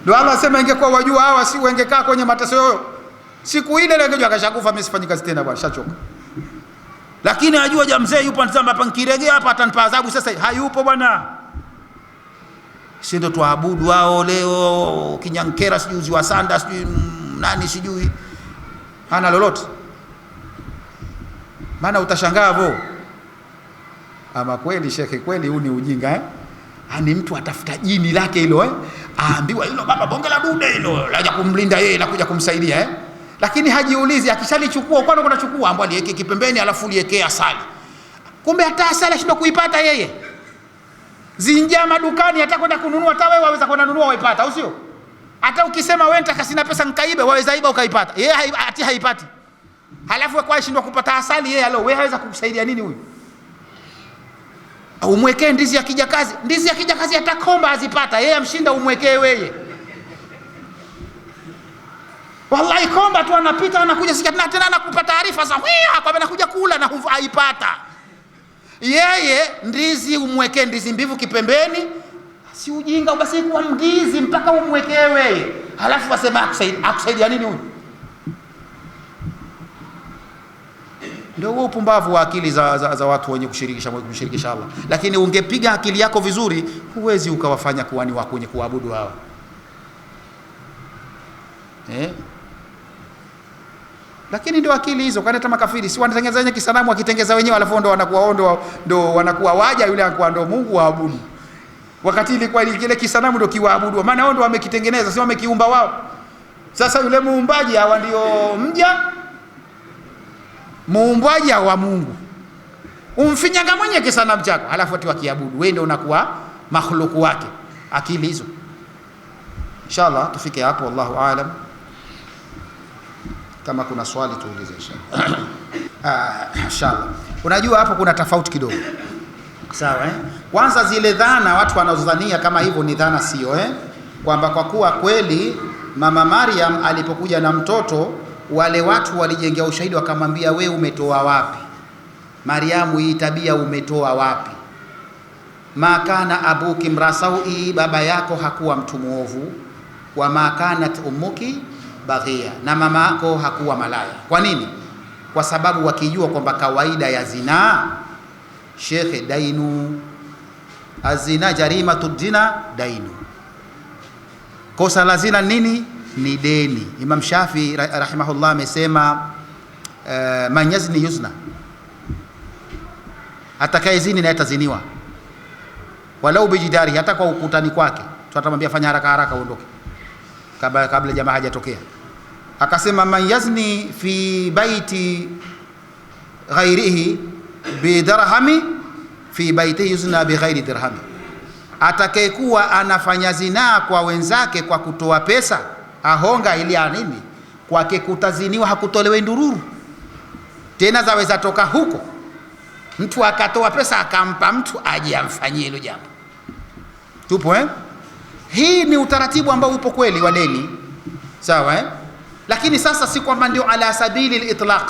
Ndio Allah asema ingekuwa wajua hawa si wengekaa kwenye mateso yao. Siku ile ile ngejua kashakufa, mimi sifanyi kazi tena bwana, shachoka. Lakini ajua jamaa mzee yupo anasema hapa nikiregea hapa atanipa adhabu, sasa hayupo bwana. Si ndo tuabudu wao leo, Kinyankera sijui wa Sanda sijui nani sijui, hana lolote. Maana utashangaa vo Ama kweli shekhe, kweli huu ni ujinga Ni mtu atafuta jini lake hilo aambiwa hilo baba bonge la dude hilo laja kumlinda yeye na kuja kumsaidia Lakini hajiulizi akishalichukua kwani kunachukua ambapo aliweke kipembeni alafu liwekea asali. Kumbe hata asali ashindwa kuipata yeye. Zinja madukani hata kwenda kununua hata wewe waweza kwenda kununua waipata au sio? Hata ukisema wewe nitaka sina pesa nikaibe waweza iba ukaipata. Yeye haipati. Halafu kwa ashindwa kupata asali yeye wewe haweza kukusaidia nini huyu? Umwekee ndizi ya kijakazi. Ndizi ya kijakazi atakomba azipata. Yeye amshinda umwekee wewe. Wallahi komba tu anapita anakuja sikia tena anakupa taarifa za kwa anakuja kula na haipata. Yeye ndizi umwekee ndizi mbivu kipembeni. Si ujinga basi kwa ndizi mpaka umwekee wewe. Halafu wasema akusaidia nini huyu? Ndio huo upumbavu wa akili za watu wenye kumshirikisha Allah. Lakini ungepiga akili yako vizuri, huwezi ukawafanya kuwa ni wako wenye kuabudu hawa. Lakini ndio akili hizo, kwani hata makafiri si wanatengeneza wenyewe kisanamu, wakitengeza wenyewe alafu ndo wanakuwa waja, yule anakuwa ndo Mungu waabudu. Wakati ilikuwa kile kisanamu ndio kiwaabudu, maana wao ndio wamekitengeneza, si wamekiumba wao. Sasa yule muumbaji hawa ndio mja, muumbaji wa Mungu. Umfinyanga mwenye kisanamu chako, alafu ati wakiabudu, wewe ndio unakuwa makhluku wake. Akili hizo. Inshallah tufike hapo, wallahu aalam. Kama kuna swali tuulize inshallah. Inshallah. Unajua hapo kuna tofauti kidogo. Sawa Kwanza zile dhana watu wanazodhania kama hivyo ni dhana sio kwamba kwa kuwa kweli mama Maryam alipokuja na mtoto wale watu walijengea ushahidi wakamwambia wewe umetoa wapi? Maryamu hii tabia umetoa wapi? Makana abuki mrasawi, baba yako hakuwa mtu muovu, wa makanat ummuki baghia, na mama yako hakuwa malaya. Kwa nini? Kwa sababu wakijua kwamba kawaida ya zinaa shekhe dainu azina jarimatu dina dainu, kosa la zina nini? Ni deni. Imam Shafi rahimahullah amesema man yazni yuzna, atakaye zini na ataziniwa, walau bijidari, hata kwa ukutani kwake tutamwambia fanya haraka haraka uondoke kabla jamaa hajatokea. Akasema man yazni fi baiti ghairihi bidirhami fi baitihi yuzna bighairi dirhami, atakayekuwa anafanya zinaa kwa wenzake kwa kutoa pesa ahonga ili nini, kwake kutaziniwa, hakutolewe ndururu tena, zaweza toka huko mtu akatoa pesa akampa mtu aje amfanyie hilo jambo. Tupo hii ni utaratibu ambao upo kweli wa deni, sawa lakini sasa si kwamba ndio ala sabili al-itlaq,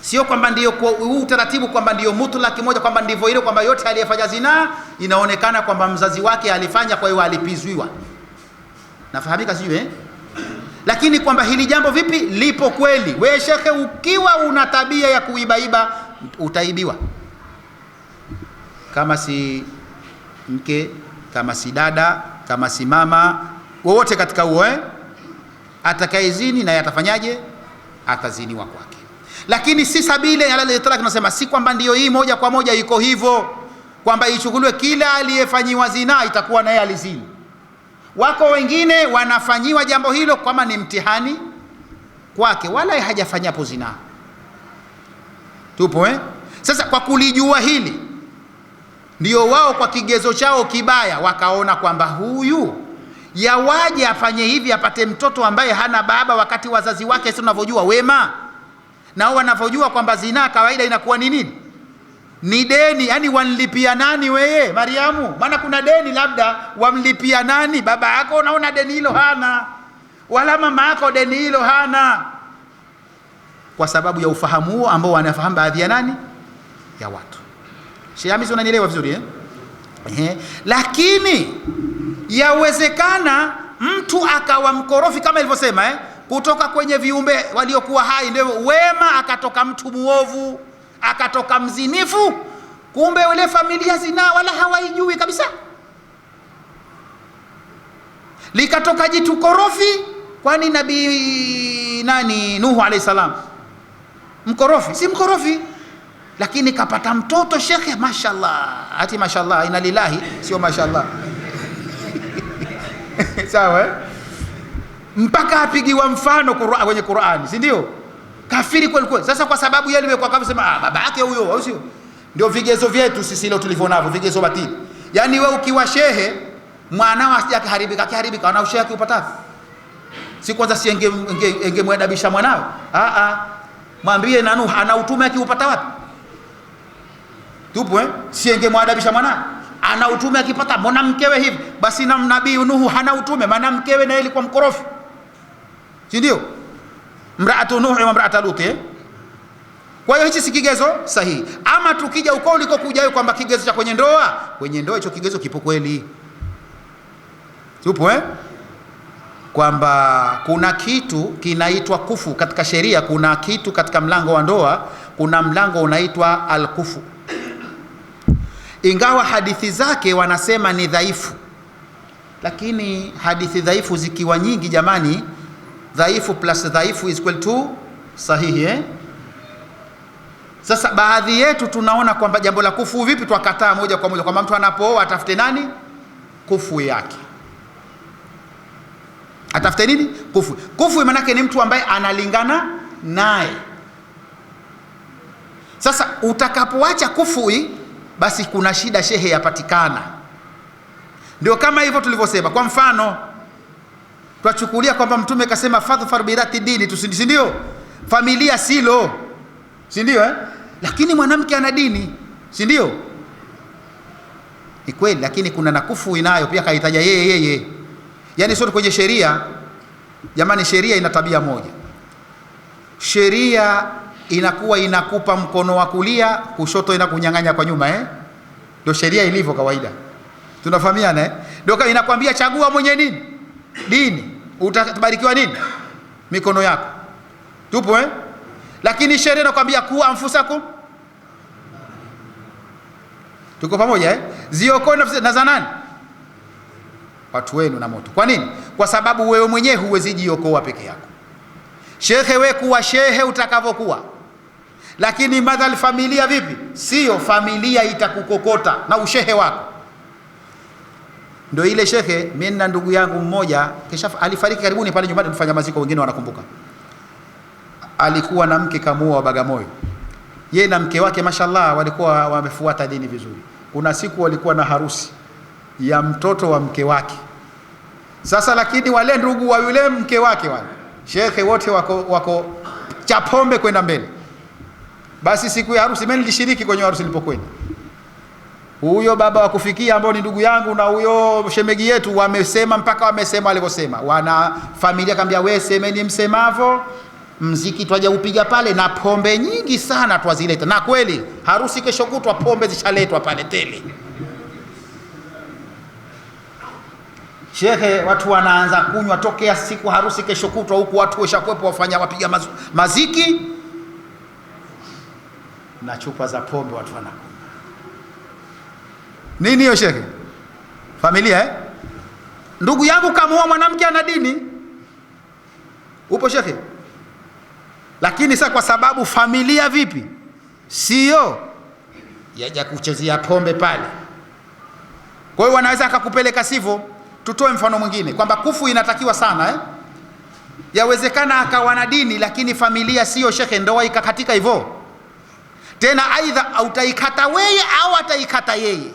sio kwamba ndio huu utaratibu kwamba ndio mutlaq moja, kwamba ndivyo ile kwamba yote aliyefanya zina inaonekana kwamba mzazi wake alifanya kwa hiyo alipizwiwa. Nafahamika sio lakini kwamba hili jambo vipi lipo kweli. Wewe shekhe ukiwa una tabia ya kuibaiba utaibiwa, kama si mke, kama si dada, kama si mama, wote katika huo atakayezini na atafanyaje? Ataziniwa kwake. Lakini si sabile ala al-itlaq, tunasema si kwamba ndio hii moja kwa moja iko hivyo kwamba ichukuliwe kila aliyefanyiwa zina itakuwa naye alizini. Wako wengine wanafanyiwa jambo hilo kama ni mtihani kwake, wala hajafanyapo zina. Tupo Sasa kwa kulijua hili ndio wao kwa kigezo chao kibaya wakaona kwamba huyu yawaje afanye hivi apate mtoto ambaye hana baba, wakati wazazi wake sio tunavyojua wema, na wanavyojua kwamba zina kawaida inakuwa ni nini? Ni deni. Yani wanlipia nani wewe Maryamu? Maana kuna deni labda wamlipia nani? Baba yako unaona deni hilo hana, wala mama yako deni hilo hana, kwa sababu ya ufahamu huo ambao wanafahamu baadhi ya nani ya watu. Shehamizi unanielewa vizuri Lakini yawezekana mtu akawa mkorofi kama ilivyosema kutoka kwenye viumbe waliokuwa hai ndio wema, akatoka mtu muovu, akatoka mzinifu, kumbe ile familia zina wala hawaijui kabisa. Likatoka jitu korofi, kwani nabii Nuhu alayhi salam mkorofi? Si mkorofi. lakini kapata mtoto shekhe, mashallah. Ati mashallah ina lillahi, sio mashallah. Sawa eh? Mpaka apigiwa mfano kwenye Qur'ani, si ndio? Kafiri kweli kweli. Sasa kwa sababu yeye alikuwa kama sema baba yake huyo, au sio? Ndio vigezo vyetu sisi leo tulivyonavyo, vigezo batili. Yaani wewe ukiwa shehe, mwanao asijakiharibika, kiharibika ana ushehe upata. Si kwanza si engemwadabisha mwanao. Mwambie na Nuh ana utume akiupata wapi? Tupo si engemwadabisha mwanao. Ana utume akipata, mbona mkewe hivi? Basi na nabii Nuh hana utume, maana mkewe na ilikuwa mkorofi. Si ndio? Mraatu Nuh wa mraatu Lut. Kwa hiyo hichi si kigezo sahihi. Ama tukija uko ulikokuja kwamba kigezo cha kwenye ndoa hicho kigezo kipo kweli. Tupo kwamba kuna kitu kinaitwa kufu katika sheria. Kuna kitu katika mlango wa ndoa, kuna mlango unaitwa al-kufu. Ingawa hadithi zake wanasema ni dhaifu, lakini hadithi dhaifu zikiwa nyingi jamani, dhaifu plus dhaifu is equal to sahihi. Sasa baadhi yetu tunaona kwamba jambo la kufu vipi, twakataa moja kwa moja kwamba mtu anapooa atafute nani? Kufu yake. Atafute nini? Kufu. Kufu maana yake ni mtu ambaye analingana naye. Sasa utakapoacha kufu, basi kuna shida shehe yapatikana. Ndio kama hivyo tulivyosema. Kwa mfano, tuachukulia kwamba mtume kasema fadhfar birati dini, si ndio? Familia silo, si ndio Lakini mwanamke ana dini, si ndio? Ni kweli, lakini kuna na kufu inayo pia kaitaja yeye. Yaani sio kwenye sheria. Jamani, sheria ina tabia moja. Sheria inakuwa inakupa mkono wa kulia, kushoto inakunyang'anya kwa nyuma Ndio sheria ilivyo kawaida. Tunafahamiana Ndio inakwambia chagua mwenye nini? Dini. Utabarikiwa nini? Mikono yako. Tupo Lakini sheria inakwambia kuwa anfusakum. Tuko pamoja Ziokoe nafsi na za nani? Watu wenu na moto. Kwa nini? Kwa sababu wewe mwenyewe huwezi jiokoa peke yako. Shekhe wewe kuwa shehe utakavyokuwa. Lakini madhal familia vipi? Sio, familia itakukokota na ushehe wako. Ndio ile shekhe, mimi na ndugu yangu mmoja kisha alifariki karibuni pale nyumbani, tufanya maziko, wengine wanakumbuka. Alikuwa na mke kamuoa Bagamoyo. Yeye na mke wake mashallah walikuwa wamefuata dini vizuri. Kuna siku walikuwa na harusi ya mtoto wa mke wake. Sasa lakini wale ndugu wa yule mke wake wale shekhe wote wako chapombe kwenda mbele. Basi siku ya harusi mimi nilishiriki kwenye harusi nilipokwenda. Huyo baba wa kufikia ambao ni ndugu yangu na huyo shemegi yetu wamesema mpaka wamesema walivyosema. Wana familia kaambia wewe semeni msemavo, mziki twaje upiga pale na pombe nyingi sana twazileta. Na kweli harusi kesho kutwa pombe zishaletwa pale tele. Shekhe watu wanaanza kunywa tokea siku harusi kesho kutwa, huku watu weshakuepo wafanya wapiga maziki na chupa za pombe watu wanakunywa. Nini hiyo shekhe? Familia Ndugu yangu kamuoa mwanamke ana dini. Upo shekhe? Lakini sasa kwa sababu familia vipi? Sio yaja kuchezea pombe pale. Kwa hiyo wanaweza akakupeleka sivyo. Tutoe mfano mwingine kwamba kufu inatakiwa sana Yawezekana akawa na dini lakini familia sio shekhe, ndoa ikakatika hivyo. Tena aidha utaikata wewe au ataikata yeye.